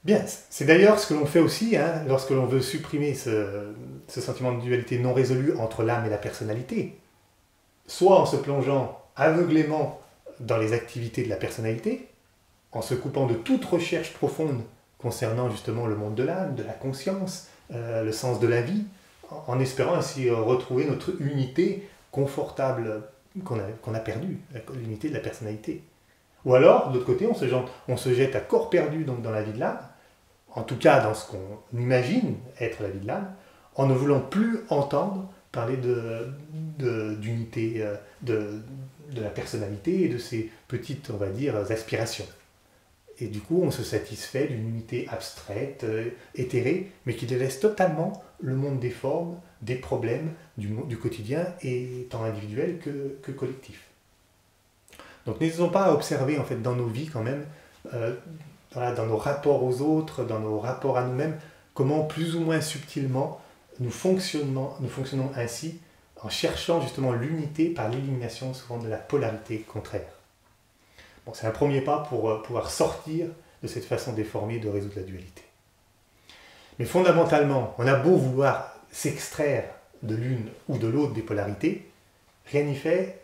Speaker 1: bien, c'est d'ailleurs ce que l'on fait aussi lorsque l'on veut supprimer ce sentiment de dualité non résolu entre l'âme et la personnalité, soit en se plongeant aveuglément dans les activités de la personnalité, en se coupant de toute recherche profonde concernant justement le monde de l'âme, de la conscience, le sens de la vie, en espérant ainsi retrouver notre unité confortable qu'on a perdue, l'unité de la personnalité. Ou alors, de l'autre côté, on se jette à corps perdu donc, dans la vie de l'âme, en tout cas dans ce qu'on imagine être la vie de l'âme, en ne voulant plus entendre parler d'unité de la personnalité et de ses petites, on va dire, aspirations. Et du coup, on se satisfait d'une unité abstraite, éthérée, mais qui délaisse totalement le monde des formes, des problèmes du quotidien, et tant individuel que collectif. Donc n'hésitons pas à observer en fait, dans nos vies quand même, dans nos rapports aux autres, dans nos rapports à nous-mêmes, comment plus ou moins subtilement nous fonctionnons ainsi en cherchant justement l'unité par l'élimination souvent de la polarité contraire. Bon, c'est un premier pas pour pouvoir sortir de cette façon déformée de résoudre la dualité. Mais fondamentalement, on a beau vouloir s'extraire de l'une ou de l'autre des polarités, rien n'y fait.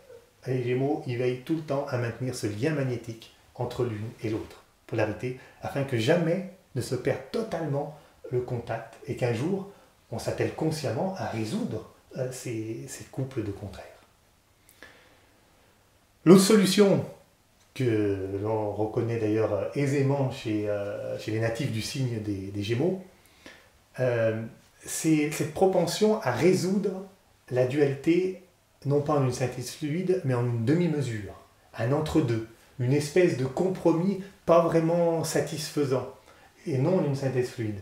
Speaker 1: Les Gémeaux, ils veillent tout le temps à maintenir ce lien magnétique entre l'une et l'autre polarité, afin que jamais ne se perde totalement le contact et qu'un jour, on s'attelle consciemment à résoudre ces couples de contraires. L'autre solution que l'on reconnaît d'ailleurs aisément chez les natifs du signe des Gémeaux, c'est cette propension à résoudre la dualité non pas en une synthèse fluide, mais en une demi-mesure, un entre-deux, une espèce de compromis pas vraiment satisfaisant, et non en une synthèse fluide.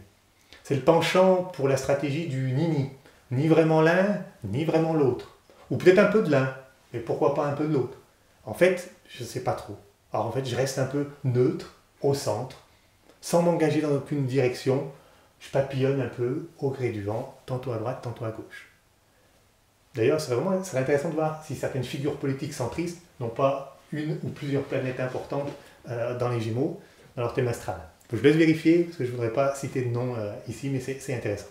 Speaker 1: C'est le penchant pour la stratégie du ni vraiment l'un, ni vraiment l'autre. Ou peut-être un peu de l'un, mais pourquoi pas un peu de l'autre. En fait, je ne sais pas trop. Alors en fait, je reste un peu neutre, au centre, sans m'engager dans aucune direction. Je papillonne un peu au gré du vent, tantôt à droite, tantôt à gauche. D'ailleurs, ce serait intéressant de voir si certaines figures politiques centristes n'ont pas une ou plusieurs planètes importantes dans les Gémeaux, dans leur thème astral. Je laisse vérifier, parce que je ne voudrais pas citer de nom ici, mais c'est intéressant.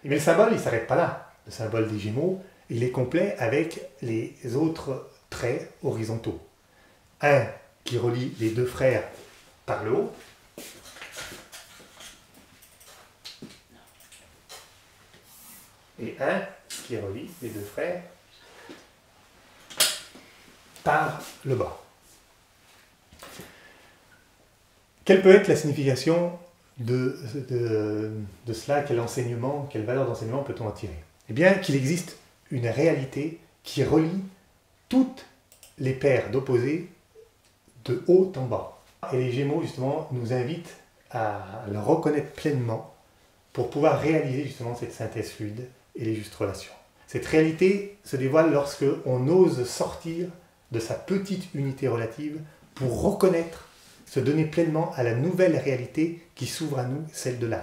Speaker 1: Mais le symbole, il ne s'arrête pas là. Le symbole des Gémeaux, il est complet avec les autres traits horizontaux. Un qui relie les deux frères par le haut, et un qui relie les deux frères par le bas. Quelle peut être la signification de cela? Quel enseignement, quelle valeur d'enseignement peut-on en tirer? Eh bien, qu'il existe une réalité qui relie toutes les paires d'opposés de haut en bas. Et les Gémeaux, justement, nous invitent à le reconnaître pleinement pour pouvoir réaliser justement cette synthèse fluide et les justes relations. Cette réalité se dévoile lorsque on ose sortir de sa petite unité relative pour reconnaître, se donner pleinement à la nouvelle réalité qui s'ouvre à nous, celle de l'âme.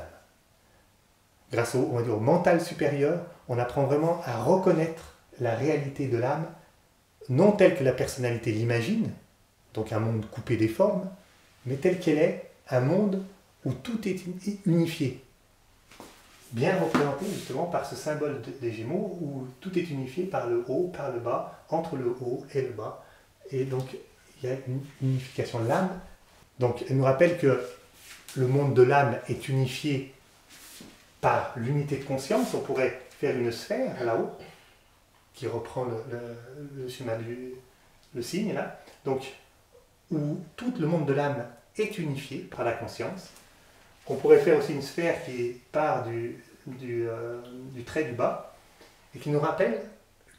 Speaker 1: Grâce au, on va dire, au mental supérieur, on apprend vraiment à reconnaître la réalité de l'âme, non telle que la personnalité l'imagine, donc un monde coupé des formes, mais tel qu'elle est, un monde où tout est unifié. Bien représenté justement par ce symbole des Gémeaux, où tout est unifié par le haut, par le bas, entre le haut et le bas. Et donc, il y a une unification de l'âme. Donc, elle nous rappelle que le monde de l'âme est unifié par l'unité de conscience. On pourrait faire une sphère là-haut, qui reprend le schéma le signe là. Donc, où tout le monde de l'âme est unifié par la conscience. On pourrait faire aussi une sphère qui part du trait du bas et qui nous rappelle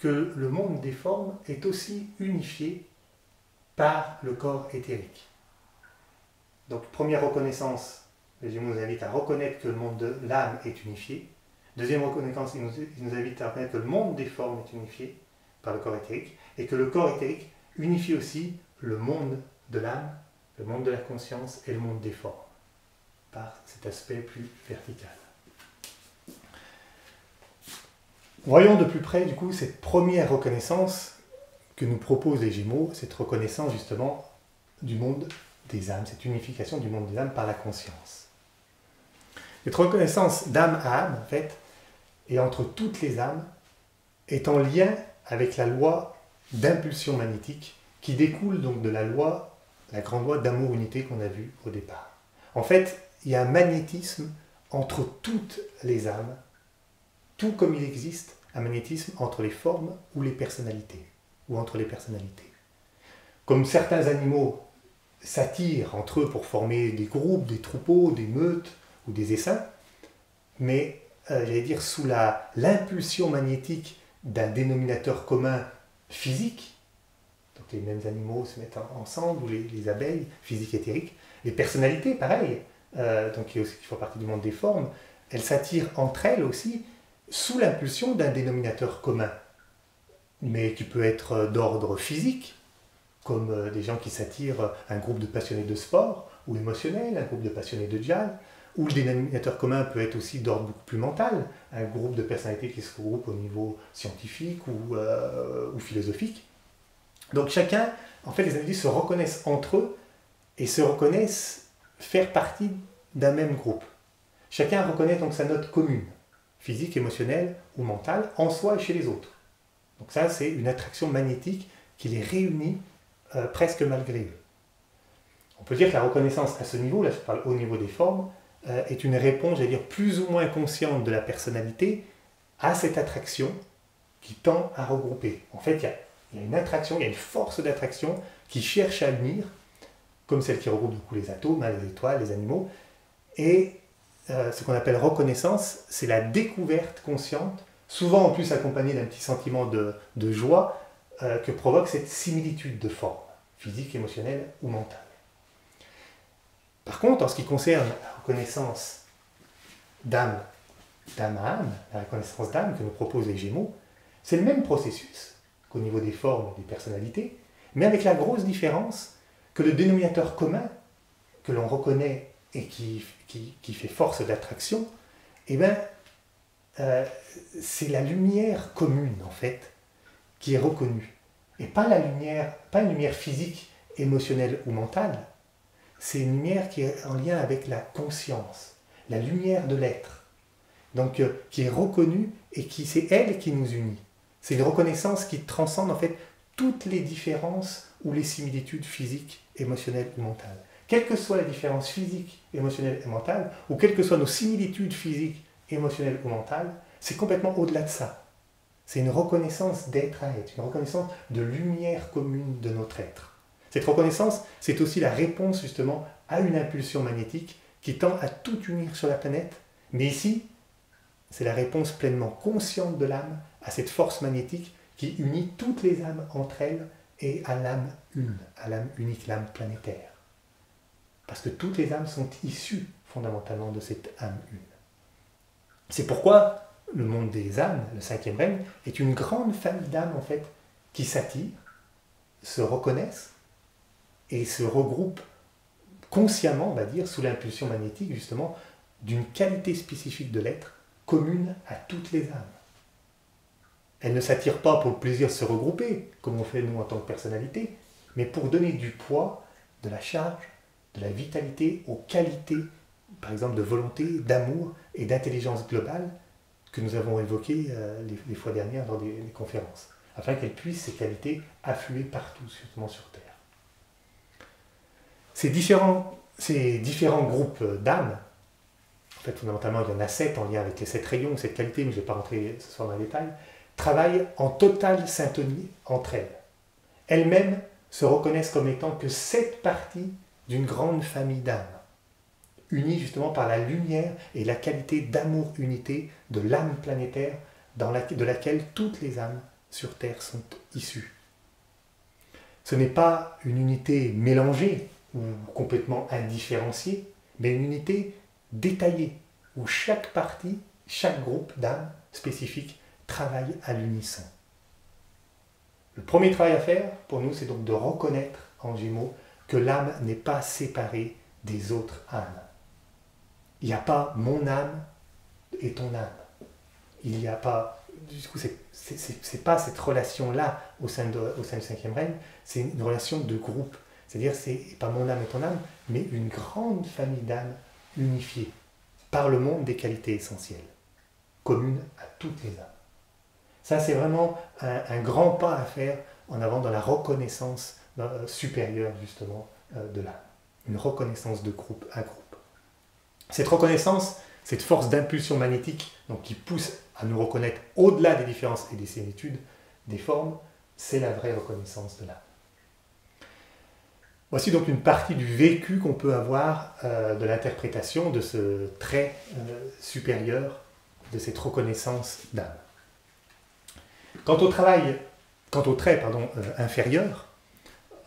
Speaker 1: que le monde des formes est aussi unifié par le corps éthérique. Donc, première reconnaissance, les Gémeaux nous invitent à reconnaître que le monde de l'âme est unifié. Deuxième reconnaissance, ils nous invitent à reconnaître que le monde des formes est unifié par le corps éthérique et que le corps éthérique unifie aussi le monde de l'âme, le monde de la conscience et le monde des formes par cet aspect plus vertical. Voyons de plus près du coup cette première reconnaissance que nous proposent les Gémeaux, cette reconnaissance justement du monde des âmes, cette unification du monde des âmes par la conscience. Cette reconnaissance d'âme à âme, en fait, et entre toutes les âmes, est en lien avec la loi d'impulsion magnétique qui découle donc de la grande loi d'amour-unité qu'on a vue au départ. En fait, il y a un magnétisme entre toutes les âmes, tout comme il existe un magnétisme entre les formes ou les personnalités, ou entre les personnalités. Comme certains animaux s'attirent entre eux pour former des groupes, des troupeaux, des meutes ou des essaims, mais j'allais dire sous l'impulsion magnétique d'un dénominateur commun physique, donc les mêmes animaux se mettent ensemble, ou les abeilles, physiques et éthériques, les personnalités, pareil, donc qui font partie du monde des formes, elles s'attirent entre elles aussi sous l'impulsion d'un dénominateur commun, mais qui peut être d'ordre physique, comme des gens qui s'attirent un groupe de passionnés de sport ou émotionnel, un groupe de passionnés de jazz, ou le dénominateur commun peut être aussi d'ordre beaucoup plus mental, un groupe de personnalités qui se regroupent au niveau scientifique ou philosophique. Donc chacun, en fait, les individus se reconnaissent entre eux et se reconnaissent faire partie d'un même groupe. Chacun reconnaît donc sa note commune, physique, émotionnelle ou mentale, en soi et chez les autres. Donc ça, c'est une attraction magnétique qui les réunit presque malgré eux. On peut dire que la reconnaissance à ce niveau, là je parle au niveau des formes, est une réponse, j'allais dire, plus ou moins consciente de la personnalité à cette attraction qui tend à regrouper. En fait, il y a une attraction, il y a une force d'attraction qui cherche à unir, comme celle qui regroupe du coup les atomes, les étoiles, les animaux, et ce qu'on appelle reconnaissance, c'est la découverte consciente, souvent en plus accompagnée d'un petit sentiment de joie, que provoque cette similitude de forme, physique, émotionnelle ou mentale. Par contre, en ce qui concerne la reconnaissance d'âme à âme, la reconnaissance d'âme que nous proposent les Gémeaux, c'est le même processus qu'au niveau des formes et des personnalités, mais avec la grosse différence que le dénominateur commun que l'on reconnaît et qui fait force d'attraction, eh bien, c'est la lumière commune, en fait, qui est reconnue. Et pas une lumière physique, émotionnelle ou mentale, c'est une lumière qui est en lien avec la conscience, la lumière de l'être, donc qui est reconnue et c'est elle qui nous unit. C'est une reconnaissance qui transcende en fait toutes les différences ou les similitudes physiques, émotionnelles ou mentales. Quelle que soit la différence physique, émotionnelle et mentale, ou quelles que soient nos similitudes physiques, émotionnelles ou mentales, c'est complètement au-delà de ça. C'est une reconnaissance d'être à être, une reconnaissance de lumière commune de notre être. Cette reconnaissance, c'est aussi la réponse justement à une impulsion magnétique qui tend à tout unir sur la planète. Mais ici, c'est la réponse pleinement consciente de l'âme à cette force magnétique qui unit toutes les âmes entre elles et à l'âme une, à l'âme unique, l'âme planétaire. Parce que toutes les âmes sont issues fondamentalement de cette âme une. C'est pourquoi le monde des âmes, le cinquième règne, est une grande famille d'âmes en fait qui s'attirent, se reconnaissent et se regroupent consciemment, on va dire, sous l'impulsion magnétique justement d'une qualité spécifique de l'être commune à toutes les âmes. Elles ne s'attirent pas pour le plaisir de se regrouper, comme on fait nous en tant que personnalité, mais pour donner du poids, de la charge, de la vitalité aux qualités, par exemple de volonté, d'amour et d'intelligence globale que nous avons évoquées les fois dernières lors des conférences, afin qu'elles puissent, ces qualités, affluer partout, justement sur Terre. Ces différents groupes d'âmes, en fait fondamentalement il y en a 7 en lien avec les 7 rayons, cette qualité, mais je ne vais pas rentrer ce soir dans les détails, travaillent en totale syntonie entre elles. Elles-mêmes se reconnaissent comme étant que 7 parties d'une grande famille d'âmes, unies justement par la lumière et la qualité d'amour-unité de l'âme planétaire de laquelle toutes les âmes sur Terre sont issues. Ce n'est pas une unité mélangée ou complètement indifférenciée, mais une unité détaillée, où chaque partie, chaque groupe d'âmes spécifiques travaille à l'unisson. Le premier travail à faire pour nous, c'est donc de reconnaître en Gémeaux que l'âme n'est pas séparée des autres âmes. Il n'y a pas mon âme et ton âme. Il n'y a pas, du coup, c'est pas cette relation-là au sein du cinquième règne, c'est une relation de groupe. C'est-à-dire, c'est pas mon âme et ton âme, mais une grande famille d'âmes unifiées par le monde des qualités essentielles, communes à toutes les âmes. Ça, c'est vraiment un grand pas à faire en avant dans la reconnaissance supérieure, justement, de l'âme. Une reconnaissance de groupe à groupe. Cette reconnaissance, cette force d'impulsion magnétique donc, qui pousse à nous reconnaître au-delà des différences et des similitudes des formes, c'est la vraie reconnaissance de l'âme. Voici donc une partie du vécu qu'on peut avoir de l'interprétation de ce trait supérieur, de cette reconnaissance d'âme. Quant au trait inférieur,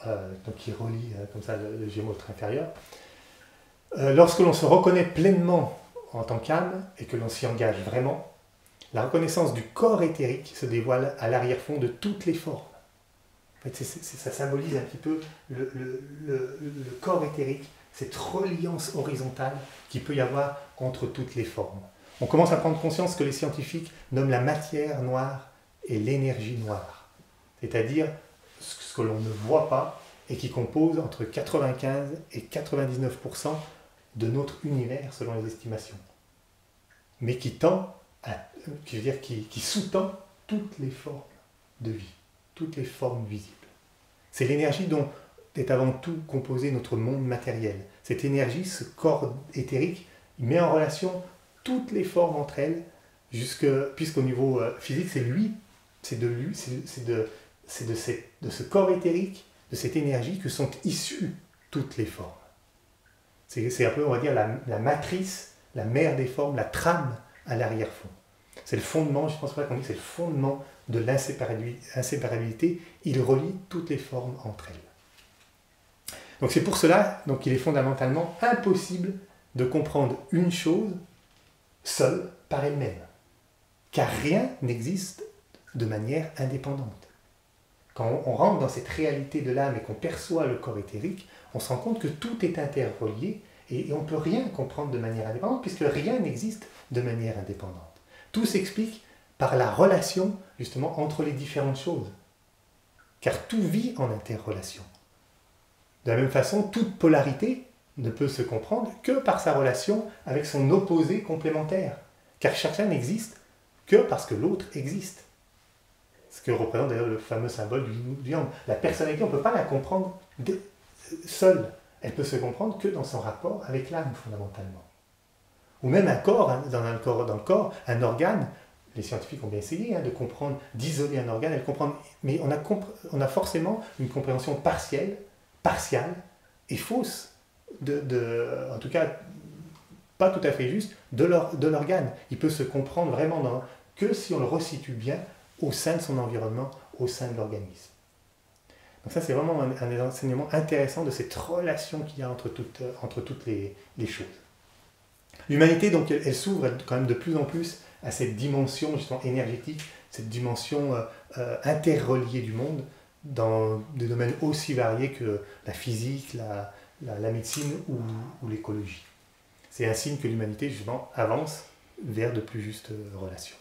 Speaker 1: donc qui relie comme ça le Gémeaux au trait inférieur, lorsque l'on se reconnaît pleinement en tant qu'âme et que l'on s'y engage vraiment, la reconnaissance du corps éthérique se dévoile à l'arrière-fond de toutes les formes. En fait, ça symbolise un petit peu le corps éthérique, cette reliance horizontale qu'il peut y avoir entre toutes les formes. On commence à prendre conscience que les scientifiques nomment la matière noire et l'énergie noire, c'est-à-dire ce que l'on ne voit pas et qui compose entre 95 et 99% de notre univers selon les estimations, mais qui sous-tend toutes les formes de vie, toutes les formes visibles. C'est l'énergie dont est avant tout composé notre monde matériel. Cette énergie, ce corps éthérique, il met en relation toutes les formes entre elles, puisqu'au niveau physique, c'est de ce corps éthérique, de cette énergie que sont issues toutes les formes. C'est un peu, on va dire, la matrice, la mère des formes, la trame à l'arrière-fond. C'est le fondement, je pense qu'on dit que c'est le fondement de l'inséparabilité. Il relie toutes les formes entre elles. Donc c'est pour cela qu'il est fondamentalement impossible de comprendre une chose seule par elle-même. Car rien n'existe de manière indépendante. Quand on rentre dans cette réalité de l'âme et qu'on perçoit le corps éthérique, on se rend compte que tout est interrelié et on ne peut rien comprendre de manière indépendante puisque rien n'existe de manière indépendante. Tout s'explique par la relation justement entre les différentes choses. Car tout vit en interrelation. De la même façon, toute polarité ne peut se comprendre que par sa relation avec son opposé complémentaire. Car chacun n'existe que parce que l'autre existe. Ce que représente d'ailleurs le fameux symbole du yang. La personnalité, on ne peut pas la comprendre seule. Elle peut se comprendre que dans son rapport avec l'âme, fondamentalement. Ou même un corps, dans le corps, un organe, les scientifiques ont bien essayé de comprendre, d'isoler un organe, mais on a forcément une compréhension partielle partiale et fausse, en tout cas pas tout à fait juste, de l'organe. Il peut se comprendre vraiment que si on le resitue bien au sein de son environnement, au sein de l'organisme. Donc ça, c'est vraiment un enseignement intéressant de cette relation qu'il y a entre toutes les choses. L'humanité, donc, elle s'ouvre quand même de plus en plus à cette dimension justement énergétique, cette dimension interreliée du monde, dans des domaines aussi variés que la physique, la médecine ou l'écologie. C'est un signe que l'humanité, justement, avance vers de plus justes relations.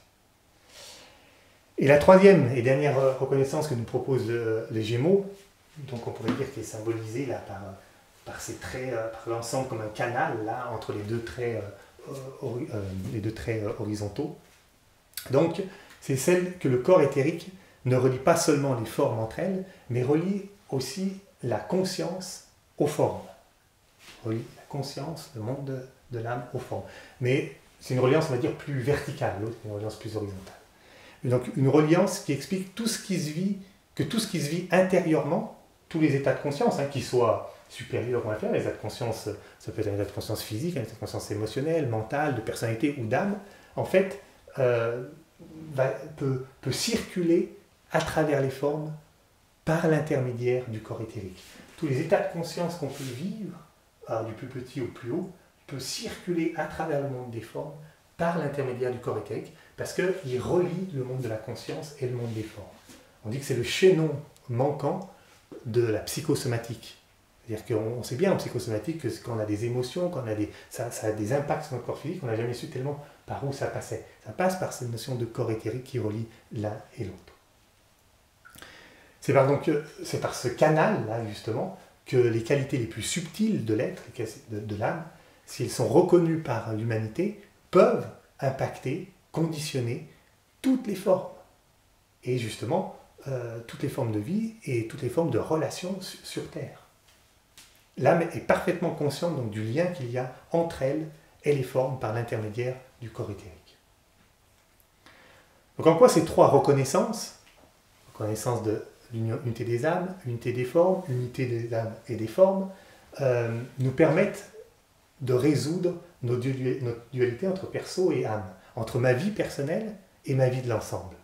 Speaker 1: Et la troisième et dernière reconnaissance que nous proposent les Gémeaux, donc on pourrait dire qu'elle est symbolisée là, par ces traits, par l'ensemble comme un canal là, entre les deux traits horizontaux. Donc, c'est celle que le corps éthérique ne relie pas seulement les formes entre elles, mais relie aussi la conscience aux formes. Relie la conscience, le monde de l'âme aux formes. Mais c'est une reliance, on va dire, plus verticale, l'autre est une reliance plus horizontale. Donc une reliance qui explique que tout ce qui se vit intérieurement, tous les états de conscience, qu'ils soient supérieurs ou inférieurs, les états de conscience, ça peut être un état de conscience physique, un état de conscience émotionnelle, mentale, de personnalité ou d'âme, en fait, peut circuler à travers les formes par l'intermédiaire du corps éthérique. Tous les états de conscience qu'on peut vivre, du plus petit au plus haut, peut circuler à travers le monde des formes par l'intermédiaire du corps éthérique, parce qu'il relie le monde de la conscience et le monde des formes. On dit que c'est le chaînon manquant de la psychosomatique. C'est-à-dire qu'on sait bien en psychosomatique que quand on a des émotions, ça a des impacts sur notre corps physique, on n'a jamais su tellement par où ça passait. Ça passe par cette notion de corps éthérique qui relie l'un et l'autre. C'est par ce canal-là, justement, que les qualités les plus subtiles de l'être, de l'âme, si elles sont reconnues par l'humanité, peuvent impacter, conditionner toutes les formes. Et justement, toutes les formes de vie et toutes les formes de relations sur Terre. L'âme est parfaitement consciente donc, du lien qu'il y a entre elle et les formes par l'intermédiaire du corps éthérique. Donc en quoi ces trois reconnaissances, reconnaissance de l'unité des âmes, unité des formes, unité des âmes et des formes, nous permettent de résoudre notre dualité entre perso et âme, entre ma vie personnelle et ma vie de l'ensemble.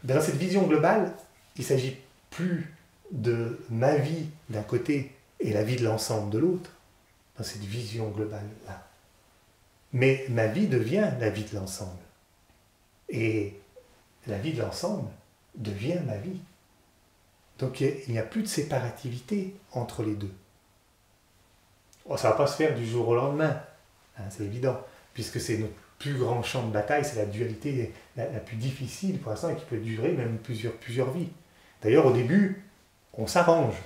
Speaker 1: Dans cette vision globale, il ne s'agit plus de ma vie d'un côté et la vie de l'ensemble de l'autre, dans cette vision globale-là. Mais ma vie devient la vie de l'ensemble. Et la vie de l'ensemble devient ma vie. Donc il n'y a plus de séparativité entre les deux. Ça ne va pas se faire du jour au lendemain, c'est évident, puisque c'est notre plus grand champ de bataille, c'est la dualité la plus difficile pour l'instant et qui peut durer même plusieurs vies. D'ailleurs, au début, on s'arrange.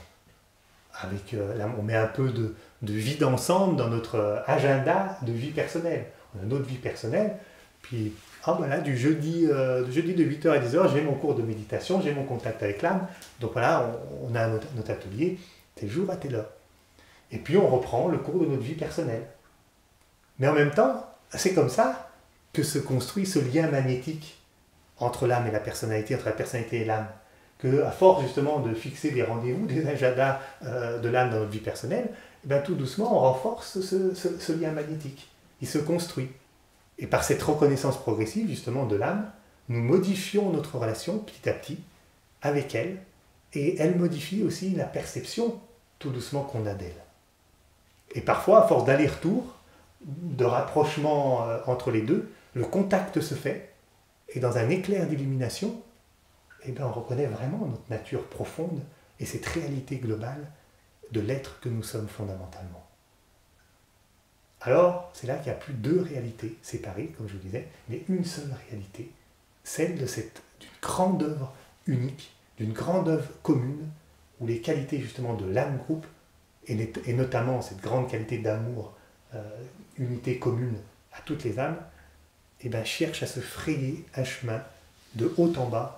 Speaker 1: On met un peu de vie d'ensemble dans notre agenda de vie personnelle. On a notre vie personnelle, puis du jeudi de 8h à 10h, j'ai mon cours de méditation, j'ai mon contact avec l'âme, donc voilà, on a notre atelier, tel jour à telle heure. Et puis on reprend le cours de notre vie personnelle. Mais en même temps, c'est comme ça que se construit ce lien magnétique entre l'âme et la personnalité, entre la personnalité et l'âme. Que, à force justement de fixer des rendez-vous, des agendas de l'âme dans notre vie personnelle, tout doucement on renforce ce lien magnétique. Il se construit. Et par cette reconnaissance progressive justement de l'âme, nous modifions notre relation petit à petit avec elle, et elle modifie aussi la perception tout doucement qu'on a d'elle. Et parfois, à force d'aller-retour, de rapprochement entre les deux, le contact se fait, et dans un éclair d'illumination, on reconnaît vraiment notre nature profonde et cette réalité globale de l'être que nous sommes fondamentalement. Alors, c'est là qu'il n'y a plus deux réalités séparées, comme je vous disais, mais une seule réalité, celle d'une grande œuvre unique, d'une grande œuvre commune, où les qualités justement de l'âme groupe, et notamment cette grande qualité d'amour, unité commune à toutes les âmes, cherchent à se frayer un chemin de haut en bas,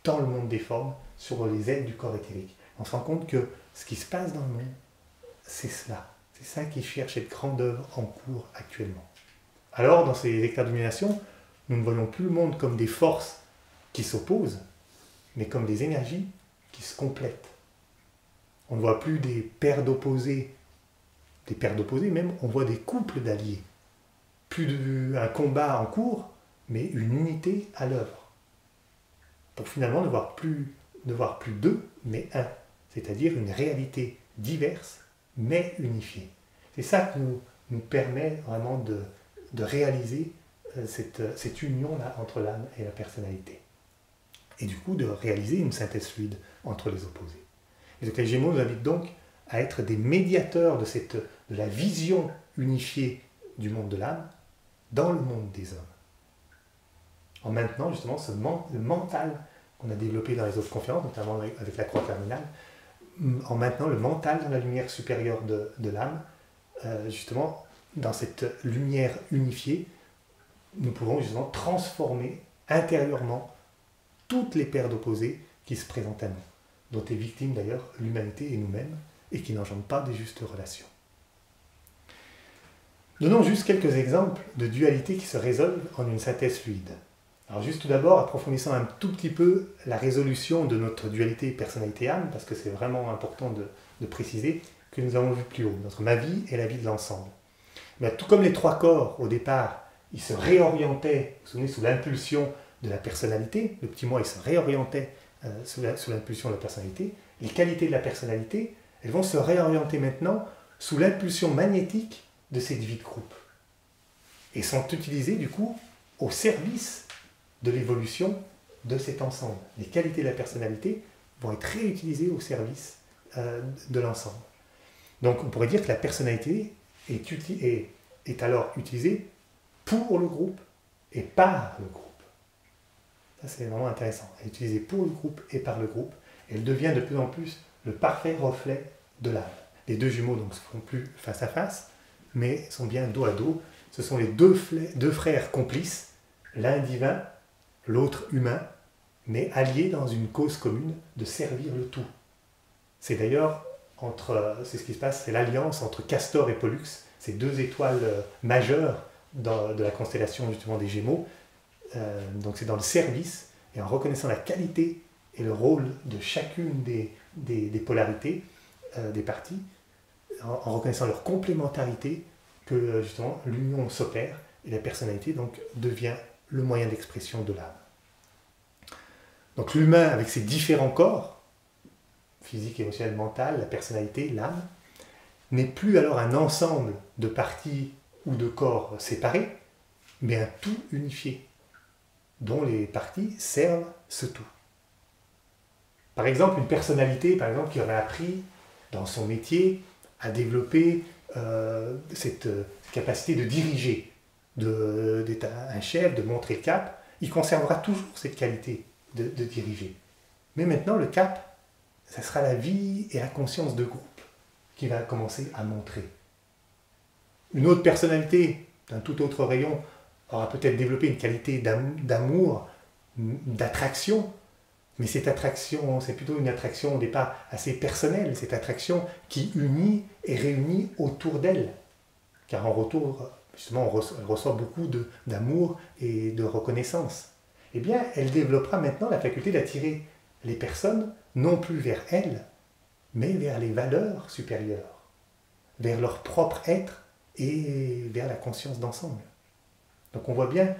Speaker 1: dans le monde des formes, sur les ailes du corps éthérique. On se rend compte que ce qui se passe dans le monde, c'est cela. C'est ça qui cherche cette grande œuvre en cours actuellement. Alors, dans ces éclairs d'illumination, nous ne voyons plus le monde comme des forces qui s'opposent, mais comme des énergies qui se complètent. On ne voit plus des paires d'opposés même, on voit des couples d'alliés. Plus un combat en cours, mais une unité à l'œuvre. Pour finalement ne voir plus deux, mais un. C'est-à-dire une réalité diverse, mais unifiée. C'est ça qui nous permet vraiment de réaliser cette union-là entre l'âme et la personnalité. Et du coup, de réaliser une synthèse fluide entre les opposés. Et donc les Gémeaux nous invitent donc à être des médiateurs de la vision unifiée du monde de l'âme dans le monde des hommes. En maintenant justement le mental qu'on a développé dans les autres conférences, notamment avec la croix terminale, en maintenant le mental dans la lumière supérieure de l'âme, justement, dans cette lumière unifiée, nous pouvons justement transformer intérieurement toutes les paires d'opposés qui se présentent à nous, dont est victime d'ailleurs l'humanité et nous-mêmes, et qui n'engendrent pas des justes relations. Donnons juste quelques exemples de dualités qui se résolvent en une synthèse fluide. Alors juste tout d'abord, approfondissant un tout petit peu la résolution de notre dualité personnalité-âme, parce que c'est vraiment important de préciser que nous avons vu plus haut, notre ma vie et la vie de l'ensemble. Mais tout comme les trois corps, au départ, ils se réorientaient, vous vous souvenez, sous l'impulsion de la personnalité, le petit moi, il se réorientait sous l'impulsion de la personnalité, les qualités de la personnalité, elles vont se réorienter maintenant sous l'impulsion magnétique de cette vie de groupe. Et sont utilisées, du coup, au service de l'évolution de cet ensemble. Les qualités de la personnalité vont être réutilisées au service de l'ensemble. Donc on pourrait dire que la personnalité est alors utilisée pour le groupe et par le groupe. Ça c'est vraiment intéressant. Elle est utilisée pour le groupe et par le groupe. Et elle devient de plus en plus le parfait reflet de l'âme. Les deux jumeaux donc, ne se font plus face à face, mais sont bien dos à dos. Ce sont les deux frères complices, l'un divin, l'autre humain, mais alliés dans une cause commune de servir le tout. C'est d'ailleurs, c'est ce qui se passe, c'est l'alliance entre Castor et Pollux, ces deux étoiles majeures de la constellation justement des Gémeaux. Donc c'est dans le service, et en reconnaissant la qualité et le rôle de chacune des polarités, des parties, en reconnaissant leur complémentarité, que justement l'union s'opère, et la personnalité donc devient le moyen d'expression de l'âme. Donc l'humain avec ses différents corps, physique, émotionnel, mental, la personnalité, l'âme, n'est plus alors un ensemble de parties ou de corps séparés, mais un tout unifié, dont les parties servent ce tout. Par exemple, une personnalité qui aurait appris dans son métier à développer cette capacité de diriger, d'être un chef, de montrer le cap, il conservera toujours cette qualité de diriger. Mais maintenant, le cap, ça sera la vie et la conscience de groupe qui va commencer à montrer. Une autre personnalité d'un tout autre rayon aura peut-être développé une qualité d'amour, d'attraction, mais cette attraction, c'est plutôt une attraction au départ assez personnelle, cette attraction qui unit et réunit autour d'elle. Car en retour, justement, elle reçoit beaucoup d'amour et de reconnaissance. Eh bien, elle développera maintenant la faculté d'attirer les personnes, non plus vers elle, mais vers les valeurs supérieures, vers leur propre être et vers la conscience d'ensemble. Donc on voit bien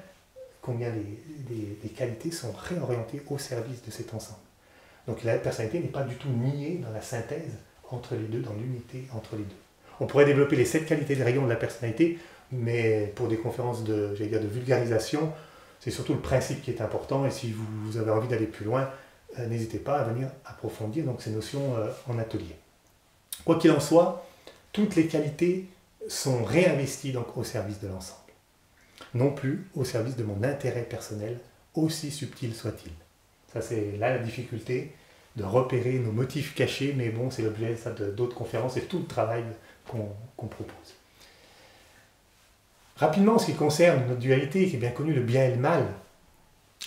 Speaker 1: combien les qualités sont réorientées au service de cet ensemble. Donc la personnalité n'est pas du tout niée dans la synthèse entre les deux, dans l'unité entre les deux. On pourrait développer les 7 qualités de rayon de la personnalité, mais pour des conférences de vulgarisation, c'est surtout le principe qui est important, et si vous avez envie d'aller plus loin, n'hésitez pas à venir approfondir donc, ces notions en atelier. Quoi qu'il en soit, toutes les qualités sont réinvesties donc, au service de l'ensemble. Non plus au service de mon intérêt personnel, aussi subtil soit-il. Ça c'est là la difficulté de repérer nos motifs cachés, mais bon, c'est l'objet d'autres conférences et tout le travail qu'on propose. Rapidement, en ce qui concerne notre dualité, qui est bien connue, le bien et le mal,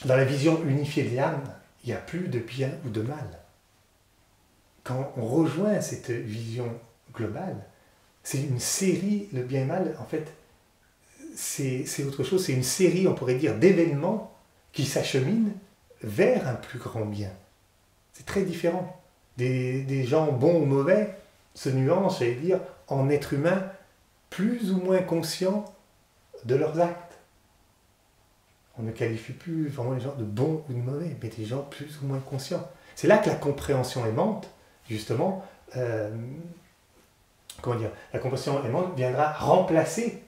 Speaker 1: dans la vision unifiée de l'âme, il n'y a plus de bien ou de mal. Quand on rejoint cette vision globale, c'est une série, le bien et le mal, en fait, c'est autre chose, c'est une série, on pourrait dire, d'événements qui s'acheminent vers un plus grand bien. C'est très différent. Des gens bons ou mauvais se nuancent, j'allais dire, en êtres humains plus ou moins conscients de leurs actes. On ne qualifie plus vraiment les gens de bons ou de mauvais, mais des gens plus ou moins conscients. C'est là que la compréhension aimante, justement, la compréhension aimante viendra remplacer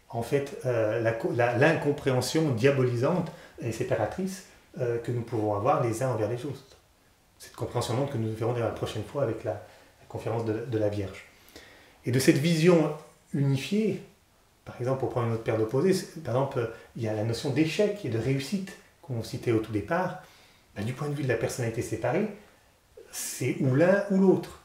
Speaker 1: en fait l'incompréhension diabolisante et séparatrice que nous pouvons avoir les uns envers les autres. Cette compréhension aimante que nous verrons la prochaine fois avec la conférence de la Vierge. Et de cette vision unifiée, par exemple, pour prendre une autre paire d'opposés, par exemple, il y a la notion d'échec et de réussite qu'on citait au tout départ. Ben, du point de vue de la personnalité séparée, c'est ou l'un ou l'autre.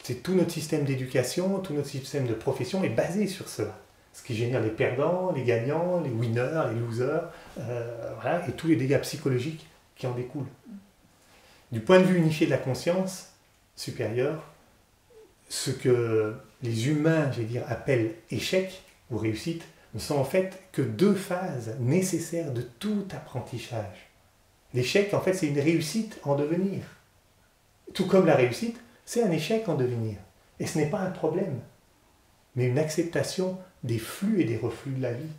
Speaker 1: C'est tout notre système d'éducation, tout notre système de profession est basé sur cela. Ce qui génère les perdants, les gagnants, les winners, les losers, voilà, et tous les dégâts psychologiques qui en découlent. Du point de vue unifié de la conscience supérieure, ce que les humains, appellent échec ou réussite, ne sont en fait que deux phases nécessaires de tout apprentissage. L'échec, en fait, c'est une réussite en devenir. Tout comme la réussite, c'est un échec en devenir. Et ce n'est pas un problème, mais une acceptation des flux et des reflux de la vie.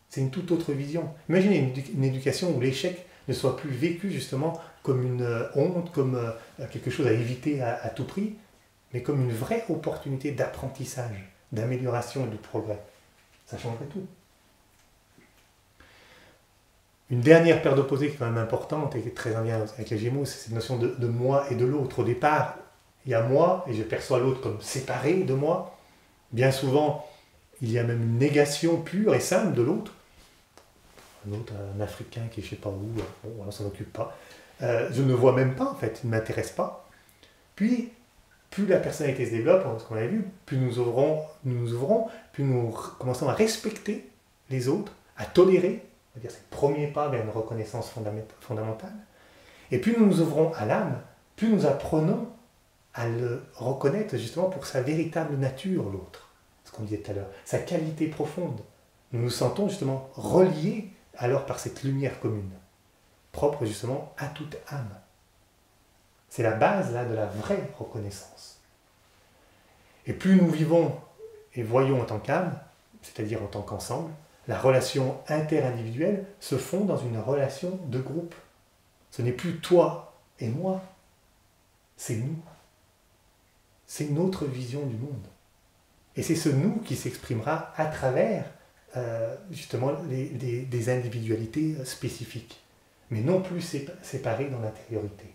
Speaker 1: C'est une toute autre vision. Imaginez une éducation où l'échec ne soit plus vécu justement comme une honte, comme quelque chose à éviter à tout prix, mais comme une vraie opportunité d'apprentissage, d'amélioration et de progrès. Ça changerait tout. Une dernière paire d'opposés qui est quand même importante et qui est très en lien avec les Gémeaux, c'est cette notion de moi et de l'autre. Au départ, il y a moi et je perçois l'autre comme séparé de moi. Bien souvent, il y a même une négation pure et simple de l'autre. Un Africain qui est je ne sais pas où, bon, on s'en occupe pas. Je ne vois même pas, en fait, il ne m'intéresse pas. Puis, plus la personnalité se développe, ce qu'on a vu, plus nous ouvrons, plus nous commençons à respecter les autres, à tolérer, on va dire c'est le premier pas vers une reconnaissance fondamentale. Et plus nous nous ouvrons à l'âme, plus nous apprenons à le reconnaître justement pour sa véritable nature, l'autre, ce qu'on disait tout à l'heure, sa qualité profonde. Nous nous sentons justement reliés alors par cette lumière commune, propre justement à toute âme. C'est la base là de la vraie reconnaissance. Et plus nous vivons et voyons en tant qu'âme, c'est-à-dire en tant qu'ensemble, la relation interindividuelle se fond dans une relation de groupe. Ce n'est plus toi et moi, c'est nous. C'est notre vision du monde. Et c'est ce nous qui s'exprimera à travers justement des individualités spécifiques, mais non plus séparées dans l'intériorité.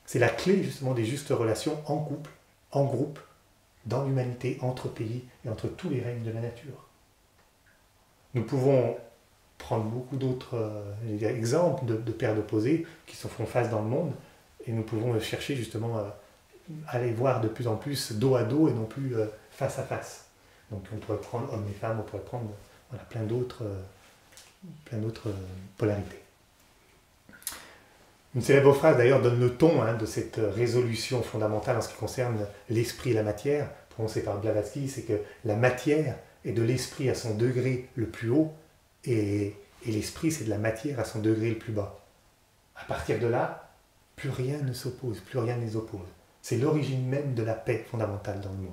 Speaker 1: C'est la clé justement des justes relations en couple, en groupe, dans l'humanité, entre pays et entre tous les règnes de la nature. Nous pouvons prendre beaucoup d'autres exemples de paires d'opposés qui se font face dans le monde, et nous pouvons chercher justement à aller voir de plus en plus dos à dos et non plus face à face. Donc on pourrait prendre hommes et femmes, on pourrait prendre voilà, plein d'autres polarités. Une célèbre phrase d'ailleurs donne le ton de cette résolution fondamentale en ce qui concerne l'esprit et la matière, prononcée par Blavatsky, c'est que la matière est de l'esprit à son degré le plus haut et l'esprit c'est de la matière à son degré le plus bas. À partir de là, plus rien ne s'oppose, plus rien ne les oppose. C'est l'origine même de la paix fondamentale dans le monde.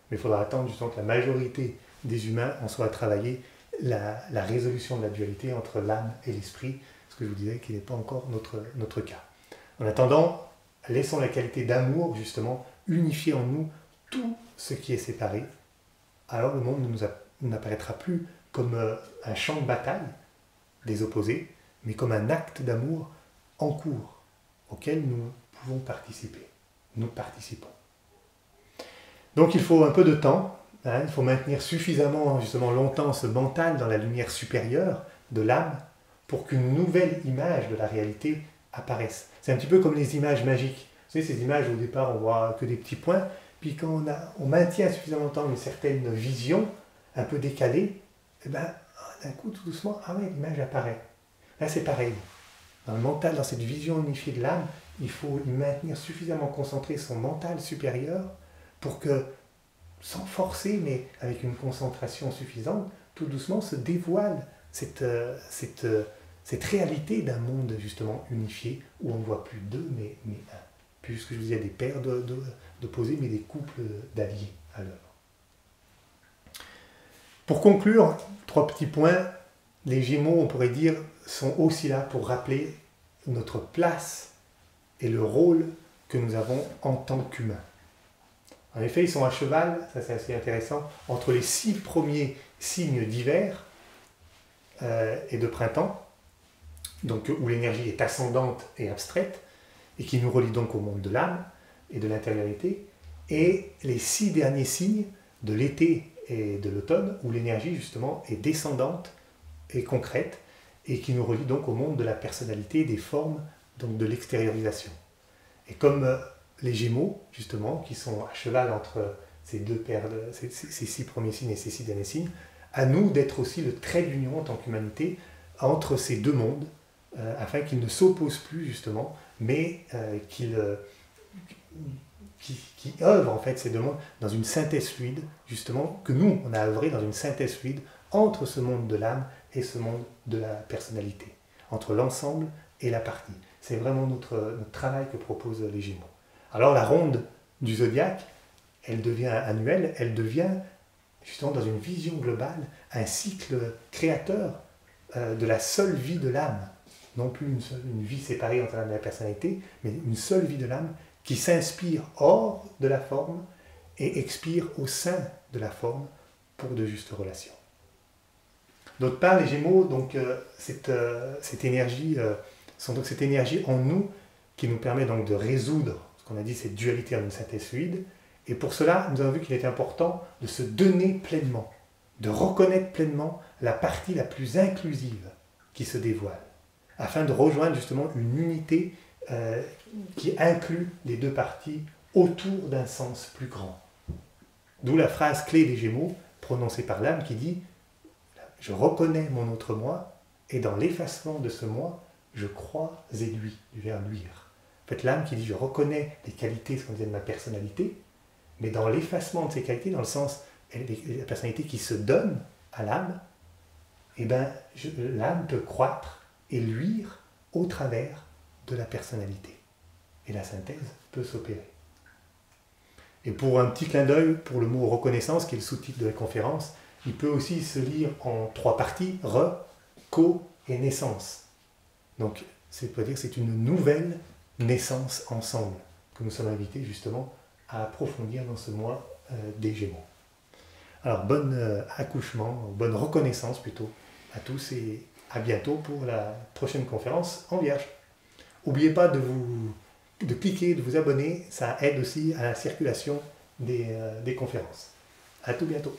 Speaker 1: Mais il faudra attendre justement que la majorité des humains en soit à travailler la résolution de la dualité entre l'âme et l'esprit, ce que je vous disais qui n'est pas encore notre cas. En attendant, laissons la qualité d'amour justement unifier en nous tout ce qui est séparé. Alors le monde n'apparaîtra plus comme un champ de bataille des opposés, mais comme un acte d'amour en cours, auquel nous pouvons participer. Nous participons. Donc il faut un peu de temps, il faut maintenir suffisamment justement longtemps ce mental dans la lumière supérieure de l'âme pour qu'une nouvelle image de la réalité apparaisse. C'est un petit peu comme les images magiques. Vous savez, ces images, au départ, on voit que des petits points, puis quand on maintient suffisamment longtemps une certaine vision, un peu décalée, et ben, d'un coup, tout doucement, ah ouais, l'image apparaît. Là, c'est pareil. Dans le mental, dans cette vision unifiée de l'âme, il faut y maintenir suffisamment concentré son mental supérieur pour que, sans forcer, mais avec une concentration suffisante, tout doucement se dévoile cette réalité d'un monde justement unifié, où on ne voit plus deux, mais un. plus ce que je vous disais des paires d'opposés, mais des couples d'alliés à l'œuvre. Pour conclure, 3 petits points. Les Gémeaux, on pourrait dire, sont aussi là pour rappeler notre place et le rôle que nous avons en tant qu'humains. En effet, ils sont à cheval, ça c'est assez intéressant, entre les 6 premiers signes d'hiver et de printemps, donc où l'énergie est ascendante et abstraite, et qui nous relie donc au monde de l'âme et de l'intériorité, et les 6 derniers signes de l'été et de l'automne, où l'énergie justement est descendante et concrète, et qui nous relie donc au monde de la personnalité, des formes, donc de l'extériorisation. Et comme les Gémeaux, justement, qui sont à cheval entre ces 6 premiers signes et ces 6 derniers signes, à nous d'être aussi le trait d'union en tant qu'humanité entre ces 2 mondes, afin qu'ils ne s'opposent plus, justement, mais qui œuvrent, en fait, ces 2 mondes dans une synthèse fluide, justement, que nous, on a œuvré dans une synthèse fluide entre ce monde de l'âme et ce monde de la personnalité, entre l'ensemble et la partie. C'est vraiment notre travail que proposent les Gémeaux. Alors la ronde du zodiaque, elle devient annuelle, elle devient justement dans une vision globale un cycle créateur de la seule vie de l'âme. Non plus une vie séparée entre l'âme et la personnalité, mais une seule vie de l'âme qui s'inspire hors de la forme et expire au sein de la forme pour de justes relations. D'autre part, les Gémeaux, donc, cette énergie en nous qui nous permet donc de résoudre ce qu'on a dit, cette dualité en une synthèse fluide. Et pour cela, nous avons vu qu'il était important de se donner pleinement, de reconnaître pleinement la partie la plus inclusive qui se dévoile, afin de rejoindre justement une unité qui inclut les 2 parties autour d'un sens plus grand. D'où la phrase clé des Gémeaux, prononcée par l'âme, qui dit « Je reconnais mon autre moi, et dans l'effacement de ce moi, je crois et lui », du verbe luire. En fait, l'âme qui dit « Je reconnais les qualités, ce qu'on disait de ma personnalité », mais dans l'effacement de ces qualités, dans le sens la personnalité qui se donne à l'âme, eh ben, l'âme peut croître et luire au travers de la personnalité. Et la synthèse peut s'opérer. Et pour un petit clin d'œil, pour le mot reconnaissance, qui est le sous-titre de la conférence, il peut aussi se lire en 3 parties, re, co et naissance. Donc, c'est-à-dire que c'est une nouvelle naissance ensemble, que nous sommes invités justement à approfondir dans ce mois des Gémeaux. Alors, bon accouchement, bonne reconnaissance plutôt à tous et à bientôt pour la prochaine conférence en Vierge. N'oubliez pas de cliquer, de vous abonner, ça aide aussi à la circulation des conférences. À tout bientôt.